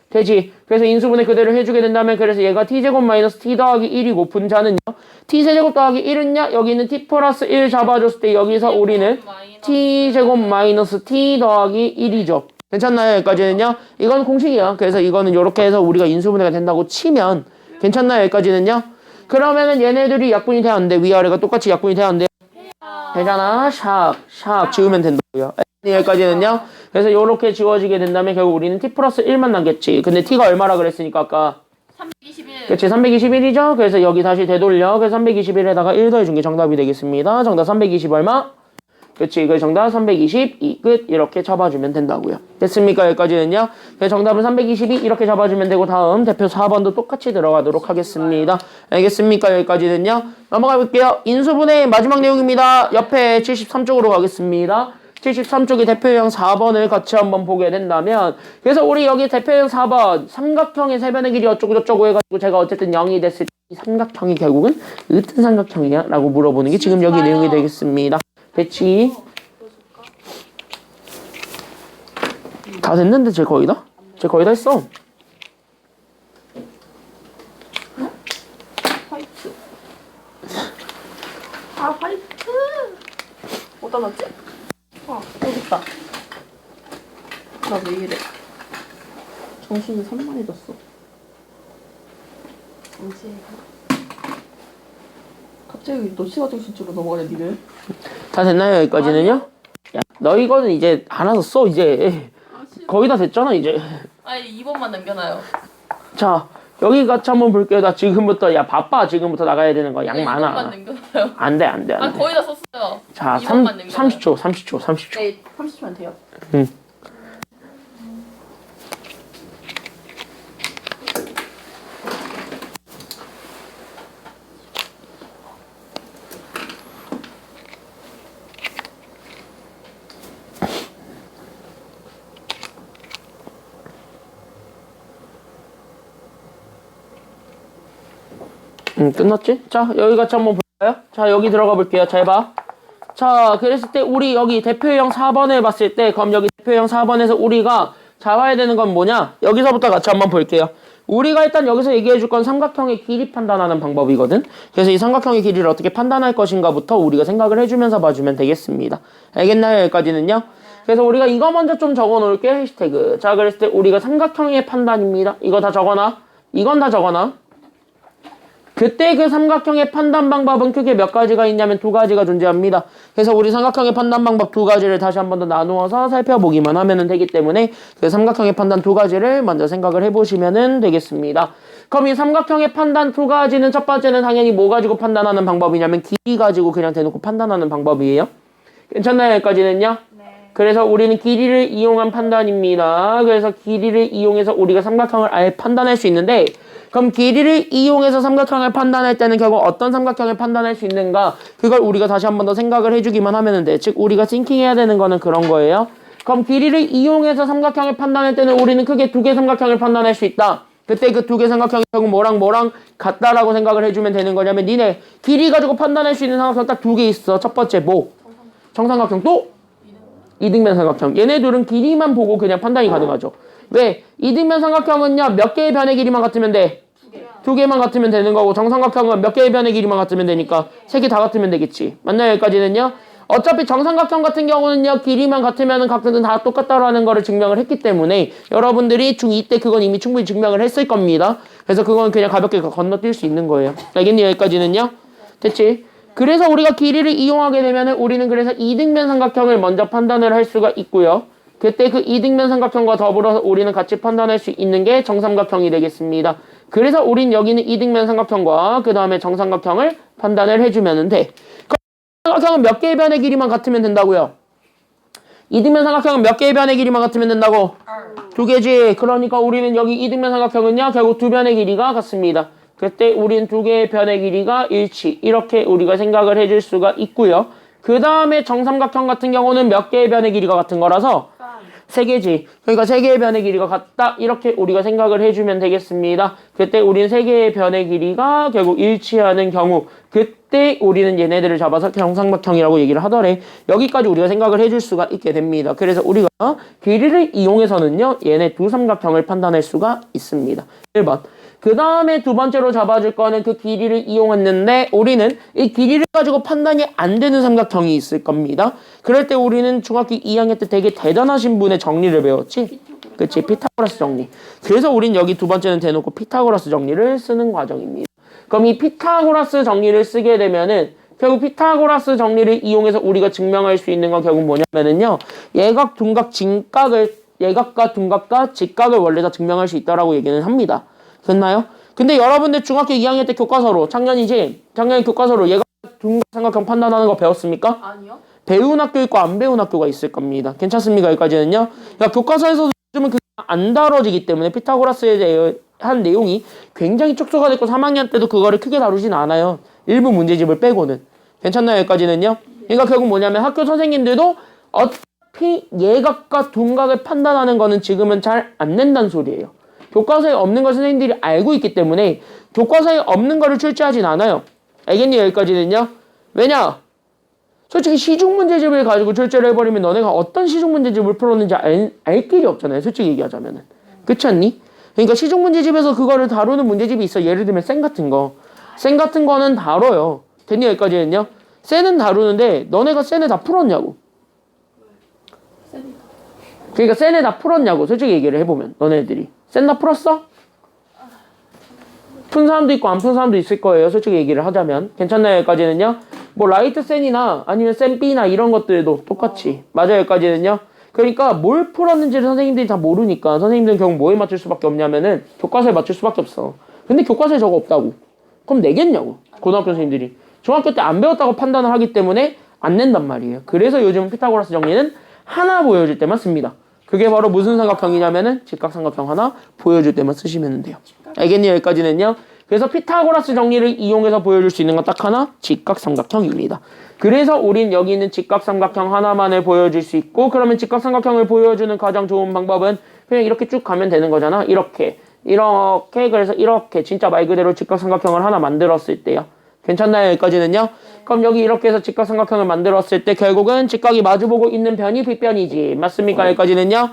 되지. 그래서 인수분해 그대로 해주게 된다면 그래서 얘가 t제곱 마이너스 t 더하기 1이고 분자는요. t세제곱 더하기 1은요. 여기 있는 t 플러스 1 잡아줬을 때 여기서 우리는 t제곱 마이너스 t 더하기 1이죠. 괜찮나요? 여기까지는요. 이건 공식이야. 그래서 이거는 이렇게 해서 우리가 인수분해가 된다고 치면 괜찮나요? 여기까지는요. 그러면은 얘네들이 약분이 돼야 안 돼. 위아래가 똑같이 약분이 돼야 안 돼. 되잖아. 샥 지우면 된다고요. 여기까지는요. 그래서 이렇게 지워지게 된다면 결국 우리는 t 플러스 1만 남겠지. 근데 t가 얼마라 그랬으니까 아까 321. 그치 321이죠. 그래서 여기 다시 되돌려. 그래서 321에다가 1 더해준 게 정답이 되겠습니다. 정답 320 얼마? 그치 그 정답 322 끝. 이렇게 잡아주면 된다고요. 됐습니까? 여기까지는요. 그래서 정답은 322 이렇게 잡아주면 되고 다음 대표 4번도 똑같이 들어가도록 하겠습니다. 알겠습니까? 여기까지는요. 넘어가 볼게요. 인수분해 마지막 내용입니다. 옆에 73쪽으로 가겠습니다. 73쪽의 대표형 4번을 같이 한번 보게 된다면 그래서 우리 여기 대표형 4번 삼각형의 세변의 길이 어쩌고저쩌고 해가지고 제가 어쨌든 0이 됐을 때 이 삼각형이 결국은 어떤 삼각형이야? 라고 물어보는 게 지금 여기 내용이 되겠습니다. 됐지? 다 됐는데 쟤 거의 다? 쟤 거의 다 했어. 화이트. 아 화이트. 어디다 놨지? 여기 있다. 나 왜 이래? 정신이 산만해졌어. 갑자기 너시가 정신줄로 넘어가네 니를. 다 됐나요? 여기까지는요? 야, 너 이거는 이제 알아서 써 이제. 거의 다 됐잖아 이제. 아니 2번만 남겨놔요. 자 여기 같이 한번 볼게요. 나 지금부터 야 바빠. 지금부터 나가야 되는 거 양 2번만 많아. 남겨놔요. 안돼. 아 거의 다 썼어요. 자 2번만 남겨놔요. 30초. 네 30초면 돼요. 응. 끝났지? 자, 여기 같이 한번 볼까요? 자, 여기 들어가 볼게요. 잘 봐. 자, 그랬을 때 우리 여기 대표형 4번을 봤을 때 그럼 여기 대표형 4번에서 우리가 잡아야 되는 건 뭐냐? 여기서부터 같이 한번 볼게요. 우리가 일단 여기서 얘기해 줄 건 삼각형의 길이 판단하는 방법이거든. 그래서 이 삼각형의 길이를 어떻게 판단할 것인가부터 우리가 생각을 해주면서 봐주면 되겠습니다. 알겠나요? 여기까지는요? 그래서 우리가 이거 먼저 좀 적어 놓을게요. 해시태그. 자, 그랬을 때 우리가 삼각형의 판단입니다. 이거 다 적어놔. 이건 다 적어놔. 그때 그 삼각형의 판단 방법은 크게 몇 가지가 있냐면 두 가지가 존재합니다. 그래서 우리 삼각형의 판단 방법 두 가지를 다시 한 번 더 나누어서 살펴보기만 하면 되기 때문에 그 삼각형의 판단 두 가지를 먼저 생각을 해보시면 되겠습니다. 그럼 이 삼각형의 판단 두 가지는 첫 번째는 당연히 뭐 가지고 판단하는 방법이냐면 길이 가지고 그냥 대놓고 판단하는 방법이에요. 괜찮나요? 여기까지는요? 그래서 우리는 길이를 이용한 판단입니다. 그래서 길이를 이용해서 우리가 삼각형을 아예 판단할 수 있는데 그럼 길이를 이용해서 삼각형을 판단할 때는 결국 어떤 삼각형을 판단할 수 있는가 그걸 우리가 다시 한 번 더 생각을 해주기만 하면 돼. 즉 우리가 싱킹해야 되는 거는 그런 거예요. 그럼 길이를 이용해서 삼각형을 판단할 때는 우리는 크게 두 개 삼각형을 판단할 수 있다. 그때 그 두 개 삼각형이 결국 뭐랑 같다라고 생각을 해주면 되는 거냐면 니네 길이 가지고 판단할 수 있는 삼각형 딱 두 개 있어. 첫 번째 뭐? 정삼각형 또? 이등변 삼각형. 얘네들은 길이만 보고 그냥 판단이 가능하죠. 왜? 이등변 삼각형은요 몇 개의 변의 길이만 같으면 돼? 두 개만 같으면 되는 거고 정삼각형은 몇 개의 변의 길이만 같으면 되니까 세 개 다 같으면 되겠지. 맞나요? 여기까지는요? 어차피 정삼각형 같은 경우는요 길이만 같으면 각도는 다 똑같다라는 거를 증명을 했기 때문에 여러분들이 중2 때 그건 이미 충분히 증명을 했을 겁니다. 그래서 그건 그냥 가볍게 건너뛸 수 있는 거예요. 알겠니? 여기까지는요? 됐지? 그래서 우리가 길이를 이용하게 되면은 우리는 그래서 이등변 삼각형을 먼저 판단을 할 수가 있고요. 그때 그 이등변 삼각형과 더불어서 우리는 같이 판단할 수 있는 게 정삼각형이 되겠습니다. 그래서 우린 여기는 이등변 삼각형과 그 다음에 정삼각형을 판단을 해주면 돼. 삼각형은 몇 개의 변의 길이만 같으면 된다고요? 이등변 삼각형은 몇 개의 변의 길이만 같으면 된다고? 두 개지. 그러니까 우리는 여기 이등변 삼각형은요 결국 두 변의 길이가 같습니다. 그때 우린 두 개의 변의 길이가 일치. 이렇게 우리가 생각을 해줄 수가 있고요. 그 다음에 정삼각형 같은 경우는 몇 개의 변의 길이가 같은 거라서 세 개지. 그러니까 세 개의 변의 길이가 같다. 이렇게 우리가 생각을 해주면 되겠습니다. 그때 우린 세 개의 변의 길이가 결국 일치하는 경우 그때 우리는 얘네들을 잡아서 정삼각형이라고 얘기를 하더래. 여기까지 우리가 생각을 해줄 수가 있게 됩니다. 그래서 우리가 길이를 이용해서는요. 얘네 두 삼각형을 판단할 수가 있습니다. 1번. 그 다음에 두 번째로 잡아줄 거는 그 길이를 이용했는데 우리는 이 길이를 가지고 판단이 안 되는 삼각형이 있을 겁니다. 그럴 때 우리는 중학교 2학년 때 되게 대단하신 분의 정리를 배웠지? 그치? 피타고라스 정리. 그래서 우린 여기 두 번째는 대놓고 피타고라스 정리를 쓰는 과정입니다. 그럼 이 피타고라스 정리를 쓰게 되면은 결국 피타고라스 정리를 이용해서 우리가 증명할 수 있는 건 결국 뭐냐면은요. 예각, 둔각, 진각을 예각과 둔각과 직각을 원래 다 증명할 수 있다라고 얘기는 합니다. 됐나요? 근데 여러분들 중학교 2학년 때 교과서로 작년에 교과서로 얘가 둔각 삼각형 판단하는 거 배웠습니까? 아니요. 배운 학교 있고 안 배운 학교가 있을 겁니다. 괜찮습니까? 여기까지는요. 그러니까 교과서에서도 요즘은 그게 안 다뤄지기 때문에 피타고라스에 대한 내용이 굉장히 축소가 됐고 3학년 때도 그거를 크게 다루진 않아요. 일부 문제집을 빼고는. 괜찮나요? 여기까지는요. 그러니까 결국 뭐냐면 학교 선생님들도 어차피 예각과 둔각을 판단하는 거는 지금은 잘 안 낸다는 소리예요. 교과서에 없는 걸 선생님들이 알고 있기 때문에 교과서에 없는 거를 출제하진 않아요. 알겠니? 여기까지는요. 왜냐? 솔직히 시중 문제집을 가지고 출제를 해버리면 너네가 어떤 시중 문제집을 풀었는지 알 길이 없잖아요. 솔직히 얘기하자면은. 그렇지 않니? 그러니까 시중 문제집에서 그거를 다루는 문제집이 있어. 예를 들면 쌤 같은 거. 쌤 같은 거는 다뤄요. 됐니? 여기까지는요. 쌤은 다루는데 너네가 쌤에 다 풀었냐고. 그러니까 쌤에 다 풀었냐고. 솔직히 얘기를 해보면 너네들이. 쌤 다 풀었어? 푼 사람도 있고 안 푼 사람도 있을 거예요. 솔직히 얘기를 하자면. 괜찮나요? 여기까지는요. 뭐 라이트 쌤이나 아니면 쌤 B나 이런 것들도 똑같이. 맞아요. 여기까지는요. 그러니까 뭘 풀었는지를 선생님들이 다 모르니까 선생님들은 결국 뭐에 맞출 수밖에 없냐면은 교과서에 맞출 수밖에 없어. 근데 교과서에 저거 없다고. 그럼 내겠냐고. 고등학교 선생님들이. 중학교 때 안 배웠다고 판단을 하기 때문에 안 낸단 말이에요. 그래서 요즘 피타고라스 정리는 하나 보여줄 때만 씁니다. 그게 바로 무슨 삼각형이냐면은 직각삼각형 하나 보여줄 때만 쓰시면 돼요. 알겠니? 여기까지는요. 그래서 피타고라스 정리를 이용해서 보여줄 수 있는 건 딱 하나 직각삼각형입니다. 그래서 우린 여기 있는 직각삼각형 하나만을 보여줄 수 있고 그러면 직각삼각형을 보여주는 가장 좋은 방법은 그냥 이렇게 쭉 가면 되는 거잖아. 이렇게 그래서 이렇게 진짜 말 그대로 직각삼각형을 하나 만들었을 때요. 괜찮나요? 여기까지는요. 그럼 여기 이렇게 해서 직각삼각형을 만들었을 때 결국은 직각이 마주보고 있는 변이 빗변이지. 맞습니까? 여기까지는요.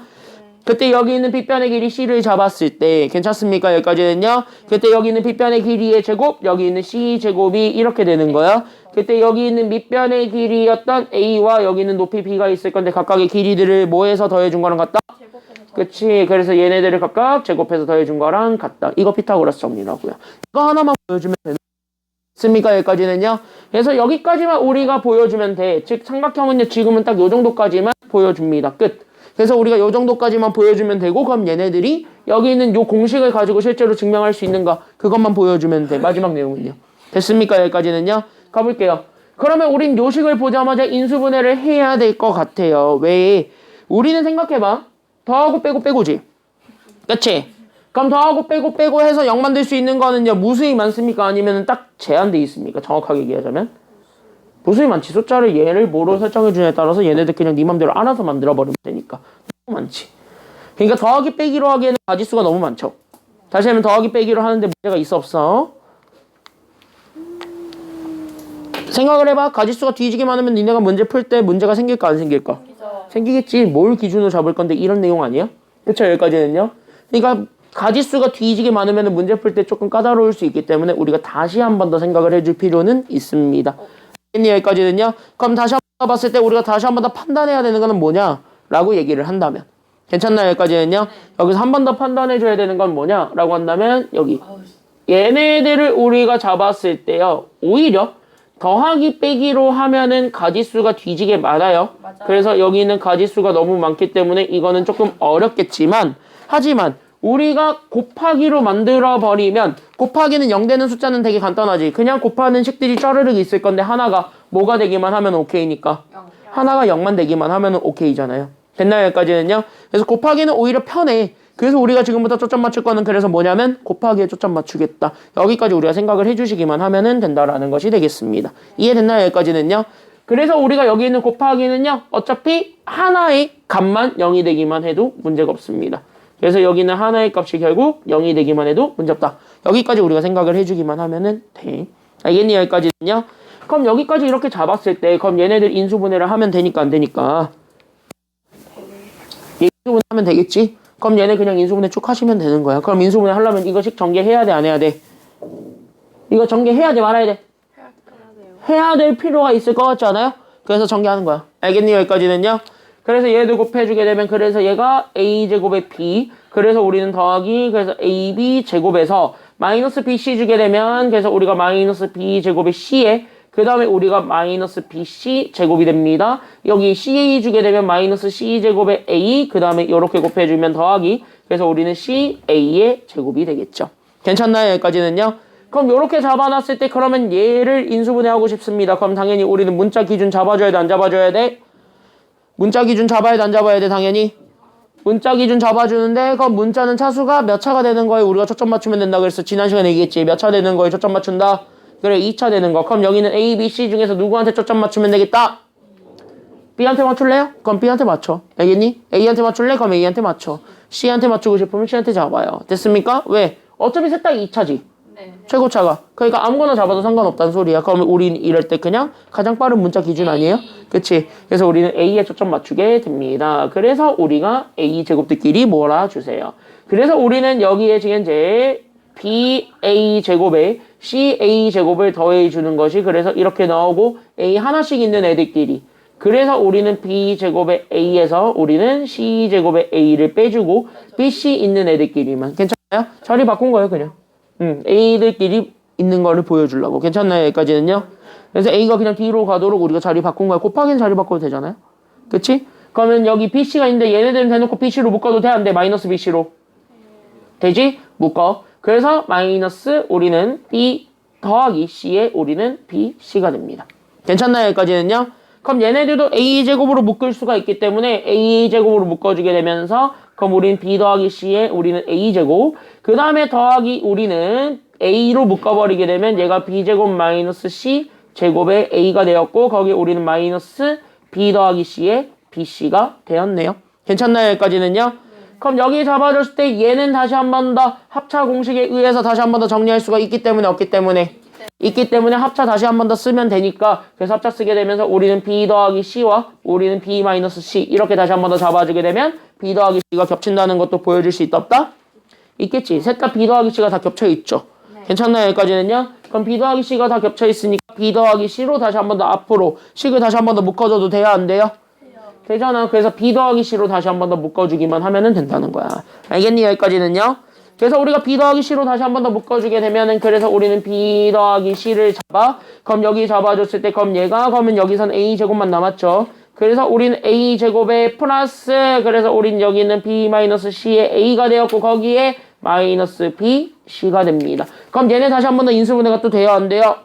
그때 여기 있는 빗변의 길이 C를 잡았을 때 괜찮습니까? 여기까지는요. 그때 여기 있는 빗변의 길이의 제곱, 여기 있는 C 제곱이 이렇게 되는 거야. 그때 여기 있는 밑변의 길이였던 A와 여기 있는 높이 B가 있을 건데 각각의 길이들을 뭐해서 더해준 거랑 같다? 그치. 그래서 얘네들을 각각 제곱해서 더해준 거랑 같다. 이거 피타고라스 정리라고요. 이거 하나만 보여주면 되는 맞습니까? 여기까지는요. 그래서 여기까지만 우리가 보여주면 돼. 즉 삼각형은요 지금은 딱 요 정도까지만 보여줍니다. 끝. 그래서 우리가 요 정도까지만 보여주면 되고 그럼 얘네들이 여기 있는 요 공식을 가지고 실제로 증명할 수 있는가 그것만 보여주면 돼. 마지막 내용은요. 됐습니까? 여기까지는요. 가볼게요. 그러면 우린 요식을 보자마자 인수분해를 해야 될 것 같아요. 왜? 우리는 생각해봐. 더하고 빼고 빼고지. 그치? 그럼 더하고 빼고 해서 0 만들 수 있는 거는요. 무수히 많습니까? 아니면 딱 제한돼 있습니까? 정확하게 얘기하자면. 무수히 많지. 숫자를 얘를 뭐로 설정해주냐에 따라서 얘네들 그냥 네 맘대로 알아서 만들어버리면 되니까. 너무 많지. 그러니까 더하기 빼기로 하기에는 가지수가 너무 많죠. 다시 하면 더하기 빼기로 하는데 문제가 있어 없어? 생각을 해봐. 가지수가 뒤지게 많으면 니네가 문제 풀 때 문제가 생길까 안 생길까? 생기겠지. 뭘 기준으로 잡을 건데 이런 내용 아니야? 그쵸? 여기까지는요. 그러니까 가지수가 뒤지게 많으면 문제 풀 때 조금 까다로울 수 있기 때문에 우리가 다시 한 번 더 생각을 해줄 필요는 있습니다. 여기까지는요. 그럼 다시 한 번 봤을 때 우리가 다시 한 번 더 판단해야 되는 거는 뭐냐? 라고 얘기를 한다면 괜찮나요? 여기까지는요. 여기서 한 번 더 판단해줘야 되는 건 뭐냐? 라고 한다면 여기 얘네들을 우리가 잡았을 때요. 오히려 더하기 빼기로 하면은 가지수가 뒤지게 많아요. 그래서 여기 있는 가지수가 너무 많기 때문에 이거는 조금 어렵겠지만 하지만 우리가 곱하기로 만들어버리면 곱하기는 0 되는 숫자는 되게 간단하지. 그냥 곱하는 식들이 짜르륵 있을 건데 하나가 뭐가 되기만 하면 오케이니까 하나가 0만 되기만 하면 오케이잖아요. 됐나요? 여기까지는요. 그래서 곱하기는 오히려 편해. 그래서 우리가 지금부터 초점 맞출 거는 그래서 뭐냐면 곱하기에 초점 맞추겠다. 여기까지 우리가 생각을 해주시기만 하면은 된다라는 것이 되겠습니다. 이해됐나요? 여기까지는요. 그래서 우리가 여기 있는 곱하기는요. 어차피 하나의 값만 0이 되기만 해도 문제가 없습니다. 그래서 여기는 하나의 값이 결국 0이 되기만 해도 문제없다. 여기까지 우리가 생각을 해주기만 하면은 돼. 알겠니? 여기까지는요. 그럼 여기까지 이렇게 잡았을 때 그럼 얘네들 인수분해를 하면 되니까 안 되니까 인수분해하면 되겠지? 그럼 얘네 그냥 인수분해 쭉 하시면 되는 거야. 그럼 인수분해 하려면 이거씩 전개해야 돼, 안 해야 돼? 이거 전개해야 돼, 말아야 돼? 해야 될 필요가 있을 것 같지 않아요? 그래서 전개하는 거야. 알겠니? 여기까지는요. 그래서 얘들 곱해주게 되면 그래서 얘가 a제곱의 b 그래서 우리는 더하기 그래서 ab 제곱에서 마이너스 bc 주게 되면 그래서 우리가 마이너스 b 제곱의 c에 그 다음에 우리가 마이너스 bc 제곱이 됩니다. 여기 ca 주게 되면 마이너스 c 제곱의 a 그 다음에 이렇게 곱해주면 더하기 그래서 우리는 ca의 제곱이 되겠죠. 괜찮나요? 여기까지는요. 그럼 이렇게 잡아놨을 때 그러면 얘를 인수분해하고 싶습니다. 그럼 당연히 우리는 문자 기준 잡아줘야 돼, 안 잡아줘야 돼? 문자 기준 잡아야 돼, 안 잡아야 돼? 당연히 문자 기준 잡아주는데 그럼 문자는 차수가 몇 차가 되는 거에 우리가 초점 맞추면 된다 그랬어. 지난 시간에 얘기했지. 몇 차 되는 거에 초점 맞춘다? 그래 2차 되는 거. 그럼 여기는 A, B, C 중에서 누구한테 초점 맞추면 되겠다? B한테 맞출래요? 그럼 B한테 맞춰. 알겠니? A한테 맞출래? 그럼 A한테 맞춰. C한테 맞추고 싶으면 C한테 잡아요. 됐습니까? 왜? 어차피 셋 다 2차지. 네. 최고차가. 그러니까 아무거나 잡아도 상관없다는 소리야. 그러면 우린 이럴 때 그냥 가장 빠른 문자 기준 아니에요? 그치? 그래서 우리는 A에 초점 맞추게 됩니다. 그래서 우리가 A 제곱들끼리 몰아주세요. 그래서 우리는 여기에 지금 이제 BA 제곱에 CA 제곱을 더해주는 것이 그래서 이렇게 나오고 A 하나씩 있는 애들끼리 그래서 우리는 B 제곱의 A에서 우리는 C 제곱의 A를 빼주고 BC 있는 애들끼리만 괜찮아요? 자리 바꾼 거예요 그냥. A들끼리 있는 거를 보여주려고. 괜찮나요? 여기까지는요. 그래서 A가 그냥 D로 가도록 우리가 자리 바꾼 거야. 곱하기는 자리 바꿔도 되잖아요. 그치? 그러면 여기 BC가 있는데 얘네들은 대놓고 BC로 묶어도 돼? 안 돼? 마이너스 BC로. 되지? 묶어. 그래서 마이너스 우리는 B 더하기 C에 우리는 BC가 됩니다. 괜찮나요? 여기까지는요. 그럼 얘네들도 A제곱으로 묶을 수가 있기 때문에 A제곱으로 묶어주게 되면서 그럼 우리는 B 더하기 C에 우리는 A제곱 그 다음에 더하기 우리는 A로 묶어버리게 되면 얘가 B제곱 마이너스 C 제곱에 A가 되었고 거기에 우리는 마이너스 B 더하기 C에 BC가 되었네요. 괜찮나요? 여기까지는요. 그럼 여기 잡아줬을 때 얘는 다시 한 번 더 합차 공식에 의해서 다시 한 번 더 정리할 수가 있기 때문에 없기 때문에 있기 때문에 합차 다시 한 번 더 쓰면 되니까 그래서 합차 쓰게 되면서 우리는 B 더하기 C와 우리는 B 마이너스 C 이렇게 다시 한 번 더 잡아주게 되면 B 더하기 C가 겹친다는 것도 보여줄 수 있다 없다? 있겠지. 셋 다 B 더하기 C가 다 겹쳐 있죠. 네. 괜찮나요? 여기까지는요? 그럼 B 더하기 C가 다 겹쳐 있으니까 B 더하기 C로 다시 한 번 더 앞으로 C를 다시 한 번 더 묶어줘도 돼요? 안 돼요? 되잖아. 그래서 B 더하기 C로 다시 한 번 더 묶어주기만 하면은 된다는 거야. 알겠니? 여기까지는요? 그래서 우리가 B 더하기 C로 다시 한 번 더 묶어주게 되면은 그래서 우리는 B 더하기 C를 잡아. 그럼 여기 잡아줬을 때 그럼 얘가 그러면 여기선 A 제곱만 남았죠. 그래서 우리는 A 제곱에 플러스 그래서 우린 여기는 B 마이너스 C에 A가 되었고 거기에 마이너스 B, C가 됩니다. 그럼 얘네 다시 한 번 더 인수분해가 또 돼요? 안 돼요?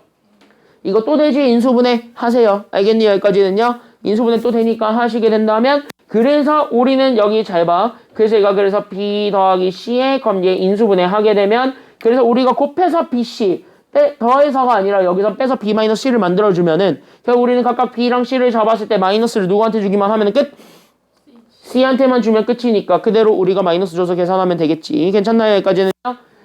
이거 또 되지? 인수분해 하세요. 알겠니? 여기까지는요? 인수분해 또 되니까 하시게 된다면 그래서 우리는 여기 잘 봐. 그래서 얘가 그래서 B 더하기 C에 그럼 얘 인수분해 하게 되면 그래서 우리가 곱해서 BC 더해서가 아니라 여기서 빼서 B 마이너스 C를 만들어주면은 그래서 우리는 각각 B랑 C를 잡았을 때 마이너스를 누구한테 주기만 하면 끝? C한테만 주면 끝이니까 그대로 우리가 마이너스 줘서 계산하면 되겠지. 괜찮나요? 여기까지는요?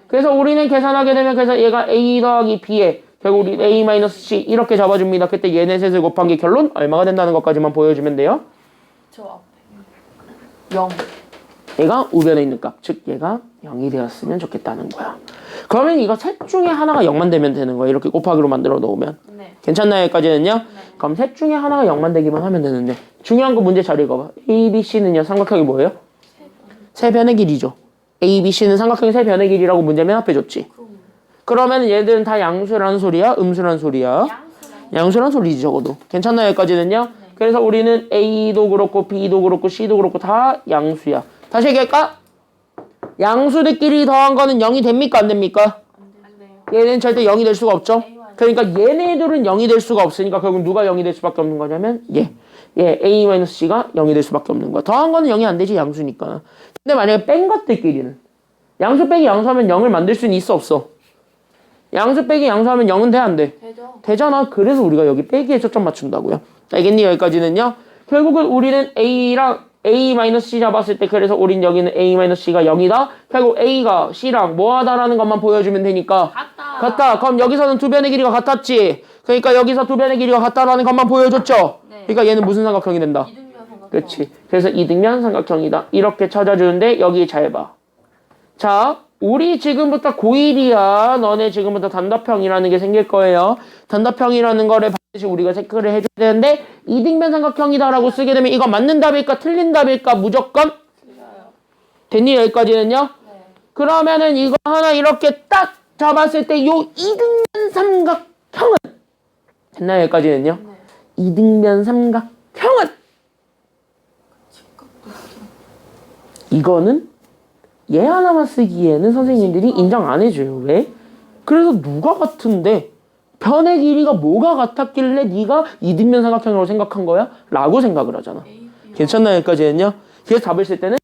그래서 우리는 계산하게 되면 그래서 얘가 A 더하기 B에 결국 우리 A 마이너스 C 이렇게 잡아줍니다. 그때 얘네 셋을 곱한 게 결론 얼마가 된다는 것까지만 보여주면 돼요. 저 앞에 0. 얘가 우변에 있는 값, 즉 얘가 0이 되었으면 좋겠다는 거야. 그러면 이거 셋 중에 하나가 0만 되면 되는 거야. 이렇게 곱하기로 만들어 놓으면. 네. 괜찮나요? 여기까지는요? 네. 그럼 셋 중에 하나가 0만 되기만 하면 되는데 중요한 거 문제 잘 읽어봐. A, B, C는요 삼각형이 뭐예요? 세 변의 길이죠. A, B, C는 삼각형이 세 변의 길이라고 문제 맨 앞에 줬지. 그러면 얘들은 다 양수라는 소리야? 음수라는 소리야? 양수라는 소리지 적어도. 괜찮나요? 여기까지는요? 네. 그래서 우리는 A도 그렇고 B도 그렇고 C도 그렇고 다 양수야. 다시 얘기할까? 양수들끼리 더한 거는 0이 됩니까? 안 됩니까? 안 돼요. 얘는 절대 0이 될 수가 없죠? 그러니까 얘네들은 0이 될 수가 없으니까 결국 누가 0이 될 수밖에 없는 거냐면 얘. a-c가 0이 될 수밖에 없는 거야. 더한 거는 0이 안 되지, 양수니까. 근데 만약에 뺀 것들끼리는 양수 빼기 양수하면 0을 만들 수는 있어, 없어? 양수 빼기 양수하면 0은 돼, 안 돼? 되죠. 되잖아. 그래서 우리가 여기 빼기에 초점 맞춘다고요. 알겠니? 여기까지는요. 결국은 우리는 A랑 A-C 잡았을 때 그래서 우린 여기는 A-C가 0이다. 결국 A가 C랑 뭐하다라는 것만 보여주면 되니까 같다. 그럼 여기서는 두 변의 길이가 같았지. 그러니까 여기서 두 변의 길이가 같다라는 것만 보여줬죠. 네. 그러니까 얘는 무슨 삼각형이 된다? 이등변 삼각형. 그렇지. 그래서 이등변 삼각형이다. 이렇게 찾아주는데 여기 잘 봐. 자, 우리 지금부터 고1이야. 너네 지금부터 단답형이라는 게 생길 거예요. 단답형이라는 거를 반드시 우리가 체크를 해줘야 되는데 이등변 삼각형이다라고 쓰게 되면 이거 맞는 답일까 틀린 답일까 무조건 틀려요. 됐니? 여기까지는요? 네. 그러면은 이거 하나 이렇게 딱 잡았을 때 요 이등변 삼각형은 됐나요? 여기까지는요? 네. 이등변 삼각형은 이거는 얘 하나만 쓰기에는 선생님들이 인정 안 해줘요. 왜? 그래서 누가 같은데 변의 길이가 뭐가 같았길래 네가 이등변 삼각형이라고 생각한 거야? 라고 생각을 하잖아. 괜찮나요? 여기까지는요? 그래서 답을 쓸 때는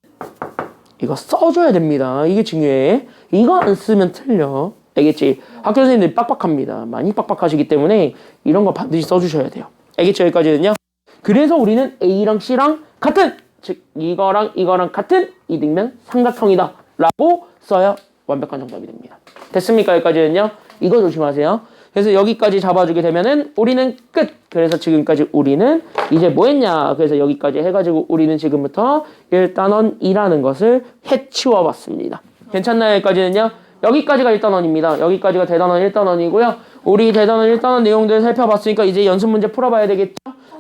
이거 써줘야 됩니다. 이게 중요해. 이거 안 쓰면 틀려. 알겠지? 학교 선생님들이 빡빡합니다. 많이 빡빡하시기 때문에 이런 거 반드시 써주셔야 돼요. 알겠죠? 여기까지는요? 그래서 우리는 A랑 C랑 같은, 즉 이거랑 이거랑 같은 이등변 삼각형이다 라고 써야 완벽한 정답이 됩니다. 됐습니까? 여기까지는요? 이거 조심하세요. 그래서 여기까지 잡아주게 되면은 우리는 끝. 그래서 지금까지 우리는 이제 뭐 했냐? 그래서 여기까지 해가지고 우리는 지금부터 1단원이라는 것을 해치워 봤습니다. 괜찮나요? 여기까지는요? 여기까지가 1단원입니다. 여기까지가 대단원 1단원이고요. 우리 대단원 1단원 내용들 살펴봤으니까 이제 연습 문제 풀어봐야 되겠죠?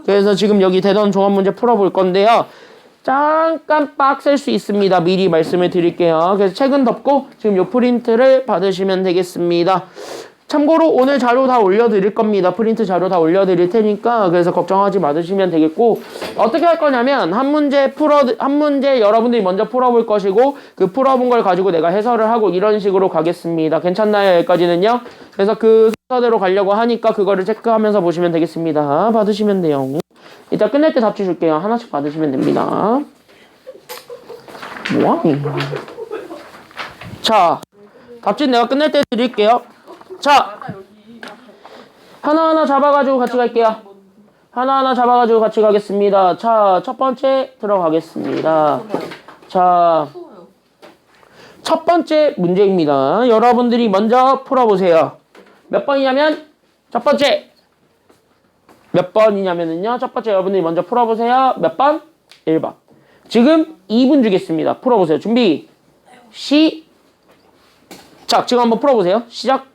그래서 지금 여기 대단원 종합 문제 풀어볼 건데요. 잠깐 빡셀 수 있습니다. 미리 말씀을 드릴게요. 그래서 책은 덮고 지금 요 프린트를 받으시면 되겠습니다. 참고로 오늘 자료 다 올려드릴 겁니다. 프린트 자료 다 올려드릴 테니까 그래서 걱정하지 마시면 되겠고 어떻게 할 거냐면 한 문제 여러분들이 먼저 풀어볼 것이고 그 풀어본 걸 가지고 내가 해설을 하고 이런 식으로 가겠습니다. 괜찮나요? 여기까지는요? 그래서 그 순서대로 가려고 하니까 그거를 체크하면서 보시면 되겠습니다. 받으시면 돼요. 이따 끝낼 때 답지 줄게요. 하나씩 받으시면 됩니다. 뭐하니? 자, 답지 내가 끝낼 때 드릴게요. 자, 하나하나 잡아가지고 같이 갈게요. 하나하나 잡아가지고 같이 가겠습니다. 자, 첫 번째 들어가겠습니다. 자, 첫 번째 문제입니다. 여러분들이 먼저 풀어보세요. 몇 번이냐면 첫 번째. 몇 번이냐면은요. 첫 번째 여러분들이 먼저 풀어보세요. 몇 번? 1번. 지금 2분 주겠습니다. 풀어보세요. 준비. 시작. 지금 한번 풀어보세요. 시작.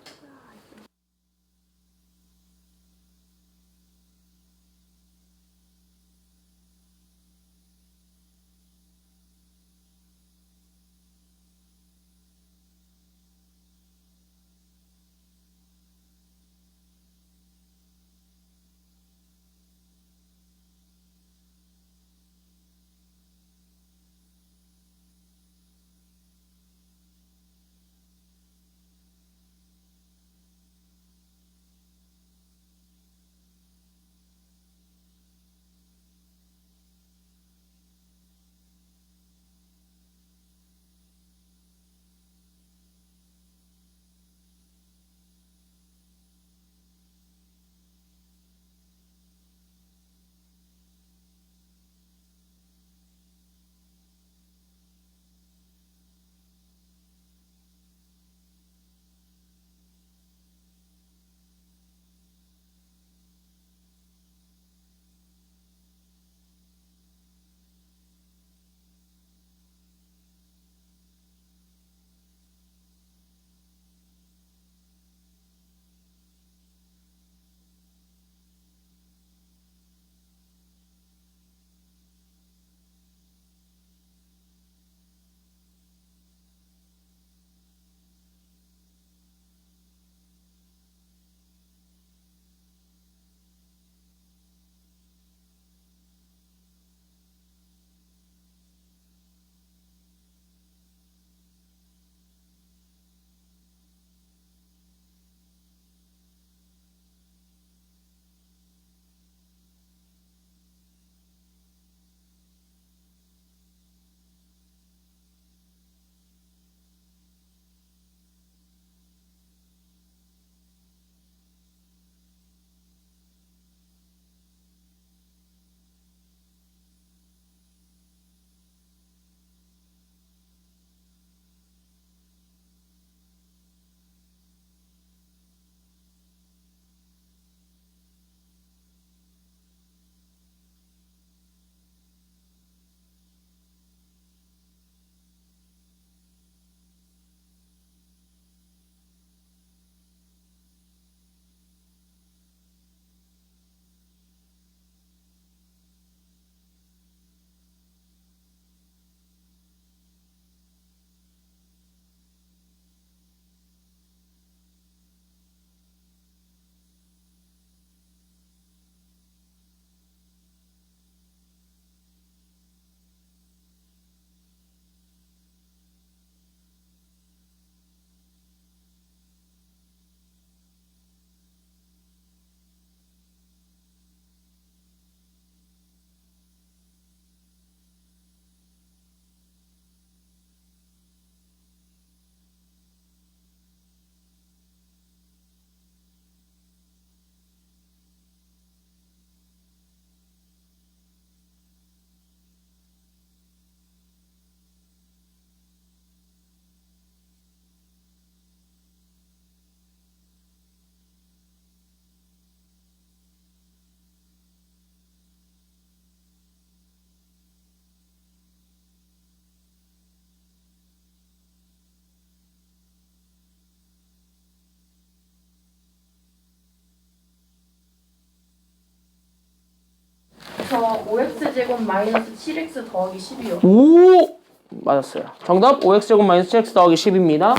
5x제곱 마이너스 7x 더하기 10이요. 오! 맞았어요. 정답 5x제곱 마이너스 7x 더하기 10입니다.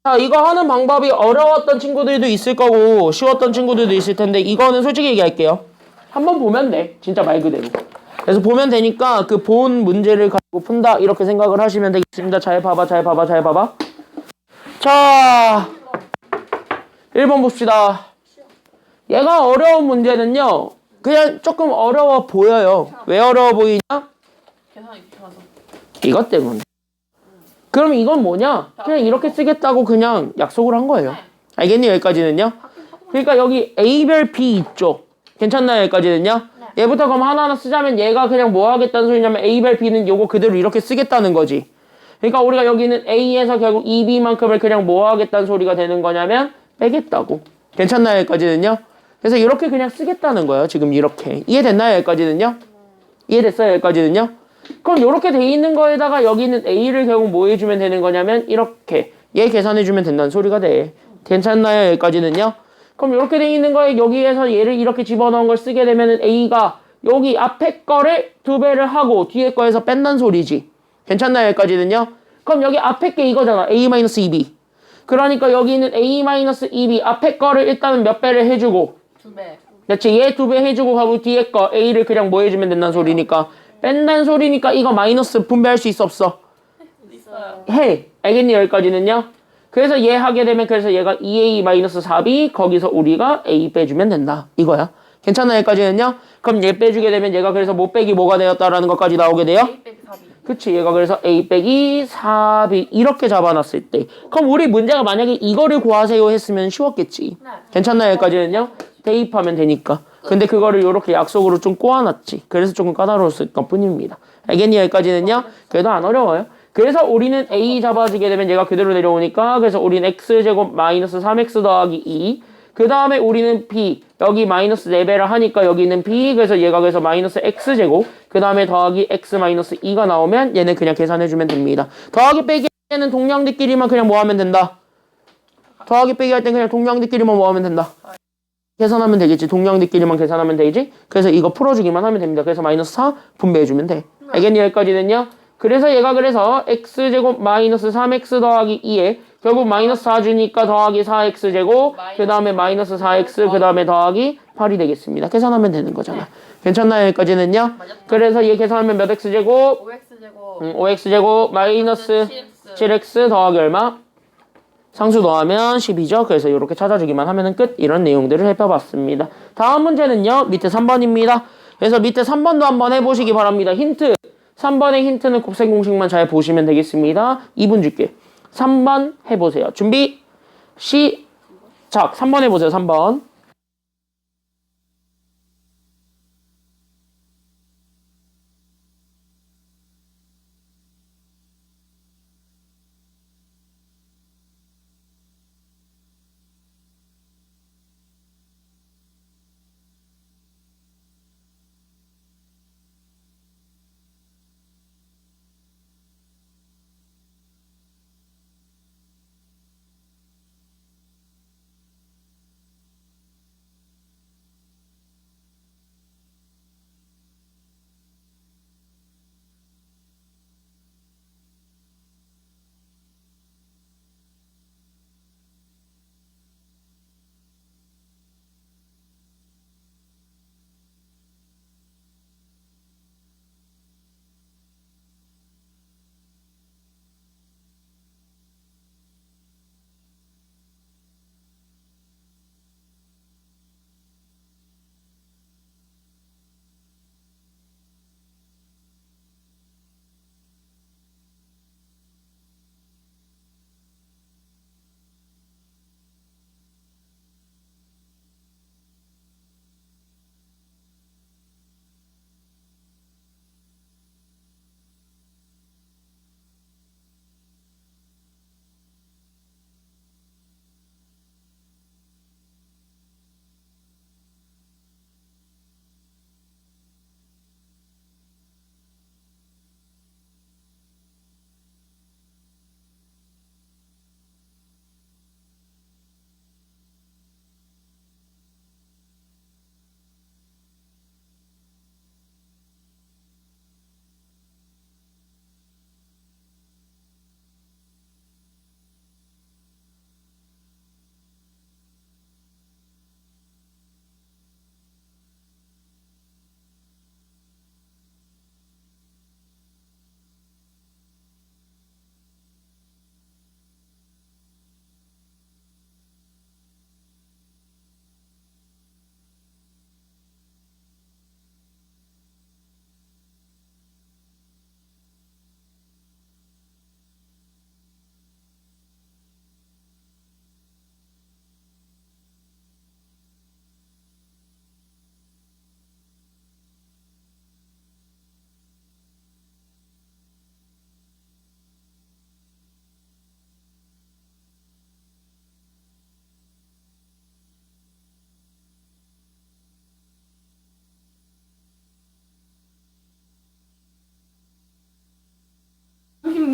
자, 이거 하는 방법이 어려웠던 친구들도 있을 거고 쉬웠던 친구들도 있을 텐데 이거는 솔직히 얘기할게요. 한번 보면 돼. 진짜 말 그대로. 그래서 보면 되니까 그 본 문제를 가지고 푼다 이렇게 생각을 하시면 되겠습니다. 잘 봐봐. 자, 1번 봅시다. 얘가 어려운 문제는요. 그냥 조금 어려워 보여요. 왜 어려워 보이냐? 계산이 귀찮아서. 이것 때문에. 그럼 이건 뭐냐? 그냥 이렇게 쓰겠다고 그냥 약속을 한 거예요. 알겠니? 여기까지는요? 그러니까 여기 A별 B 있죠? 괜찮나요? 여기까지는요? 얘부터 그럼 하나하나 쓰자면 얘가 그냥 뭐 하겠다는 소리냐면 A별 B는 요거 그대로 이렇게 쓰겠다는 거지. 그러니까 우리가 여기는 A에서 결국 EB만큼을 그냥 뭐 하겠다는 소리가 되는 거냐면 빼겠다고. 괜찮나요? 여기까지는요? 그래서 이렇게 그냥 쓰겠다는 거예요. 지금 이렇게. 이해됐나요? 여기까지는요? 이해됐어요? 여기까지는요? 그럼 이렇게 돼 있는 거에다가 여기는 A를 결국 뭐 해주면 되는 거냐면 이렇게 얘 계산해주면 된다는 소리가 돼. 괜찮나요? 여기까지는요? 그럼 이렇게 돼 있는 거에 여기에서 얘를 이렇게 집어넣은 걸 쓰게 되면은 A가 여기 앞에 거를 2배를 하고 뒤에 거에서 뺀다는 소리지. 괜찮나요? 여기까지는요? 그럼 여기 앞에 게 이거잖아. A-2B. 그러니까 여기는 A-2B 앞에 거를 일단은 몇 배를 해주고 2배. 그렇지. 얘 2배 해주고 하고 뒤에 거 A를 그냥 뭐 해주면 된다는 소리니까 뺀다는 소리니까 이거 마이너스 분배할 수 있어 없어? 있어요. 해. 알겠니? 여기까지는요? 그래서 얘 하게 되면 그래서 얘가 2A-4B 거기서 우리가 A 빼주면 된다. 이거야. 괜찮아? 여기까지는요? 그럼 얘 빼주게 되면 얘가 그래서 못 빼기 뭐가 되었다라는 것까지 나오게 돼요? A 빼기 4B. 그치. 얘가 그래서 A 빼기 4B 이렇게 잡아놨을 때 그럼 우리 문제가 만약에 이거를 구하세요 했으면 쉬웠겠지. 네. 괜찮나요? 여기까지는요? 대입하면 되니까. 근데 그거를 이렇게 약속으로 좀 꼬아놨지. 그래서 조금 까다로웠을 것 뿐입니다. 알겠니? 여기까지는요? 그래도 안 어려워요. 그래서 우리는 A 잡아지게 되면 얘가 그대로 내려오니까 그래서 우리는 X제곱 마이너스 3X 더하기 2. 그 다음에 우리는 B. 여기 마이너스 4배를 하니까 여기는 B. 그래서 얘가 그래서 마이너스 X제곱. 그 다음에 더하기 X 마이너스 2가 나오면 얘는 그냥 계산해주면 됩니다. 더하기 빼기 할 때는 동량들끼리만 그냥 뭐 하면 된다? 더하기 빼기 할 땐 그냥 동량들끼리만 뭐 하면 된다? 계산하면 되겠지. 동량들끼리만 계산하면 되지. 그래서 이거 풀어주기만 하면 됩니다. 그래서 마이너스 4 분배해주면 돼. 알겠니? 여기까지는요? 그래서 얘가 그래서 x제곱 마이너스 3x 더하기 2에 결국 마이너스 4 주니까 더하기 4x제곱 그 다음에 마이너스 4x 그 다음에 더하기 8이 되겠습니다. 계산하면 되는 거잖아. 괜찮나요? 여기까지는요? 그래서 얘 계산하면 몇 x제곱? 5x제곱. 5x제곱 마이너스 7x 더하기 얼마? 상수 더하면 10이죠. 그래서 이렇게 찾아주기만 하면 끝. 이런 내용들을 해봐봤습니다. 다음 문제는요. 밑에 3번입니다. 그래서 밑에 3번도 한번 해보시기 바랍니다. 힌트. 3번의 힌트는 곱셈 공식만 잘 보시면 되겠습니다. 2분 줄게. 3번 해보세요. 준비 시작. 3번 해보세요. 3번.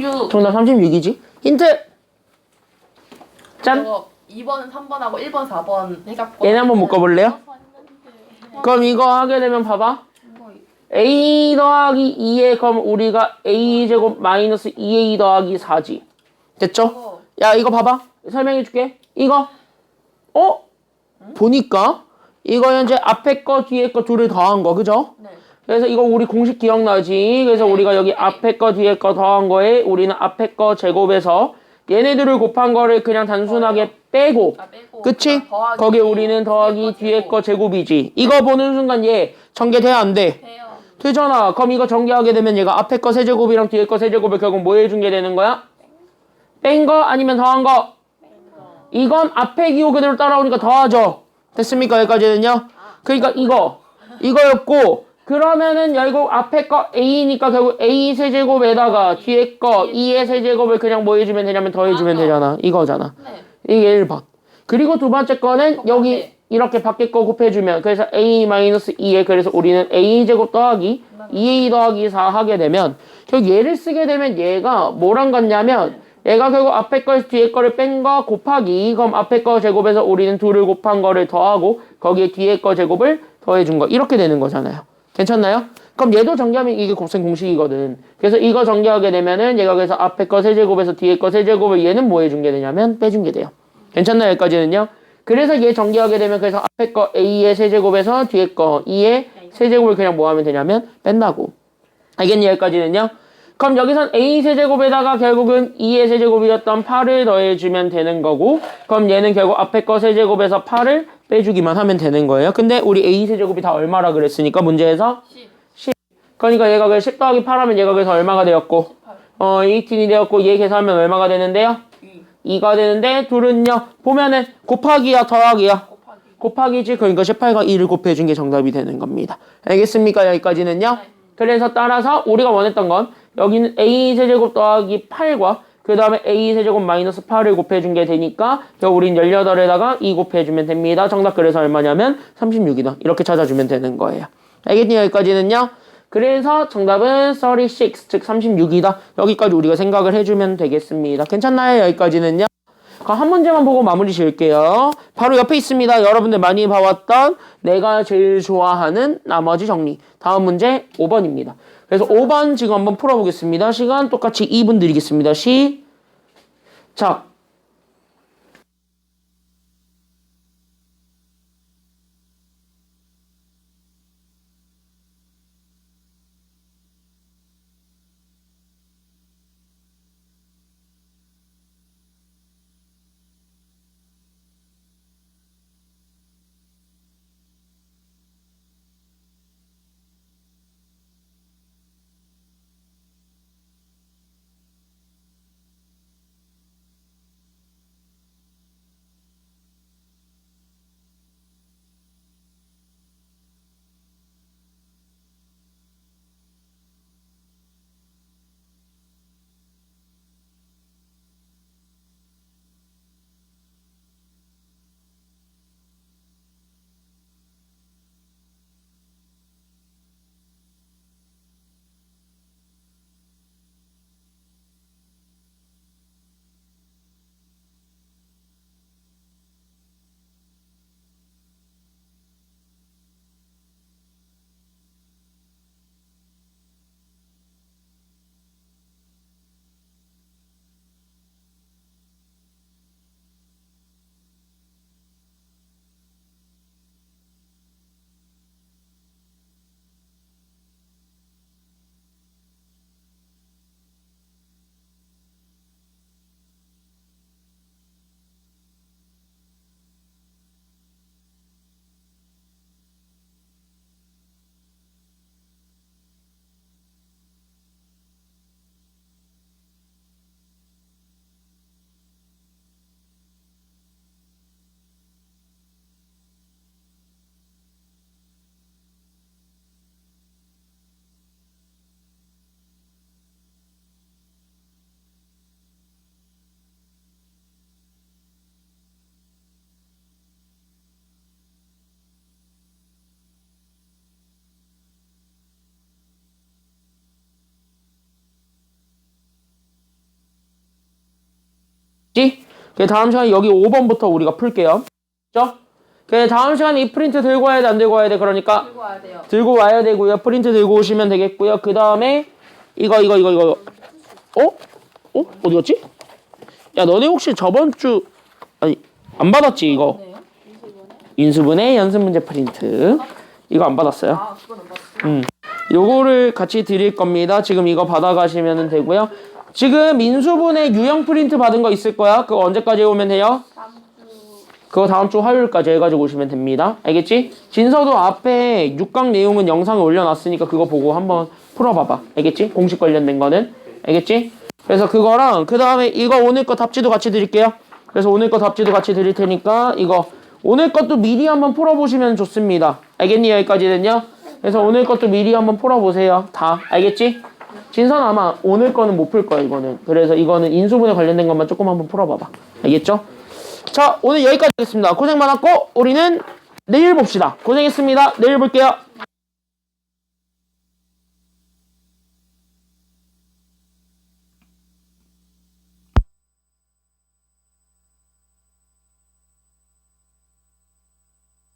36. 정답 36이지. 힌트. 짠. 저거 2번, 3번하고 1번, 4번 해갖고. 얘네 한번 묶어볼래요? 그럼 이거 하게 되면 봐봐. a 더하기 2에 그럼 우리가 a제곱 마이너스 2a 더하기 4지. 됐죠? 야 이거 봐봐. 설명해줄게. 이거 보니까 이거 현재 앞에 거 뒤에 거 둘을 더한 거 그죠? 네. 그래서 이거 우리 공식 기억나지? 그래서 우리가 여기 앞에 거 뒤에 거 더한 거에 우리는 앞에 거 제곱에서 얘네들을 곱한 거를 그냥 단순하게 빼고 그치? 거기에 우리는 더하기 뒤에 거 제곱이지. 이거 보는 순간 얘 전개돼야 안 돼? 돼요. 되잖아. 그럼 이거 전개하게 되면 얘가 앞에 거 세제곱이랑 뒤에 거 세제곱을 결국 뭐 해준 게 되는 거야? 뺀 거 아니면 더한 거? 이건 앞에 기호 그대로 따라오니까 더하죠. 됐습니까? 여기까지는요? 그러니까 이거였고 그러면은 결국 앞에 거 a니까 결국 a 세제곱에다가 뒤에 거 2의 세제곱을 그냥 뭐 해주면 되냐면 더해주면 되잖아. 이거잖아. 네. 이게 1번. 그리고 두 번째 거는 여기 이렇게 밖에 거 곱해주면 그래서 a-2에 그래서 우리는 a제곱 더하기 2a 더하기 4 하게 되면 결국 얘를 쓰게 되면 얘가 뭐랑 같냐면 얘가 결국 앞에 거 뒤에 거를 뺀 거 곱하기 그럼 앞에 거 제곱에서 우리는 둘을 곱한 거를 더하고 거기에 뒤에 거 제곱을 더해준 거 이렇게 되는 거잖아요. 괜찮나요? 그럼 얘도 전개하면 이게 곱셈 공식이거든. 그래서 이거 전개하게 되면은 얘가 그래서 앞에 거 세제곱에서 뒤에 거 세제곱을 얘는 뭐 해준 게 되냐면 빼준 게 돼요. 괜찮나요? 여기까지는요? 그래서 얘 전개하게 되면 그래서 앞에 거 a의 세제곱에서 뒤에 거 2의 세제곱을 그냥 뭐 하면 되냐면 뺀다고. 알겠니? 여기까지는요? 그럼 여기선 a 세제곱에다가 결국은 2의 세제곱이었던 8을 더해주면 되는 거고 그럼 얘는 결국 앞에 거 세제곱에서 8을 빼주기만 하면 되는 거예요. 근데 우리 a 세제곱이 다 얼마라 그랬으니까 문제에서 10. 그러니까 얘가 그래서 10 더하기 8 하면 얘가 그래서 얼마가 되었고 18이 되었고 얘 계산하면 얼마가 되는데요? 2가 되는데 둘은요 보면은 곱하기야 더하기야 곱하기지. 그러니까 18과 2를 곱해준 게 정답이 되는 겁니다. 알겠습니까? 여기까지는요. 그래서 따라서 우리가 원했던 건 여기는 a 세제곱 더하기 8과 그 다음에 a 세제곱 마이너스 8을 곱해준 게 되니까 우린 18에다가 2 곱해주면 됩니다. 정답 그래서 얼마냐면 36이다. 이렇게 찾아주면 되는 거예요. 알겠니? 여기까지는요. 그래서 정답은 36, 즉 36이다. 여기까지 우리가 생각을 해주면 되겠습니다. 괜찮나요? 여기까지는요. 그럼 한 문제만 보고 마무리 지을게요. 바로 옆에 있습니다. 여러분들 많이 봐왔던 내가 제일 좋아하는 나머지 정리. 다음 문제 5번입니다. 그래서 5번 지금 한번 풀어보겠습니다. 시간 똑같이 2분 드리겠습니다. 시작. 그 다음 시간에 여기 5번부터 우리가 풀게요. 그죠? 그 다음 시간에 이 프린트 들고 와야 돼, 안 들고 와야 돼? 그러니까 들고 와야 돼요. 들고 와야 되고요. 프린트 들고 오시면 되겠고요. 그 다음에 이거. 어디 갔지? 야, 너네 혹시 저번 주 아니 안 받았지 이거? 네요? 인수분해 연습 문제 프린트 이거 안 받았어요? 아, 그건 안 받았어요. 요거를 같이 드릴 겁니다. 지금 이거 받아가시면 되고요. 지금 인수분해 유형 프린트 받은 거 있을 거야. 그거 언제까지 오면 돼요? 다음 주 그거 다음 주 화요일까지 해가지고 오시면 됩니다. 알겠지? 진서도 앞에 6강 내용은 영상에 올려놨으니까 그거 보고 한번 풀어봐봐. 알겠지? 공식 관련된 거는. 알겠지? 그래서 그거랑 그 다음에 이거 오늘 거 답지도 같이 드릴게요. 그래서 오늘 거 답지도 같이 드릴 테니까 이거 오늘 것도 미리 한번 풀어보시면 좋습니다. 알겠니? 여기까지는요. 그래서 오늘 것도 미리 한번 풀어보세요. 다. 알겠지? 진선 아마 오늘 거는 못 풀 거야 이거는. 그래서 이거는 인수분해 관련된 것만 조금 한번 풀어봐봐. 알겠죠? 자, 오늘 여기까지 하겠습니다. 고생 많았고 우리는 내일 봅시다. 고생했습니다. 내일 볼게요.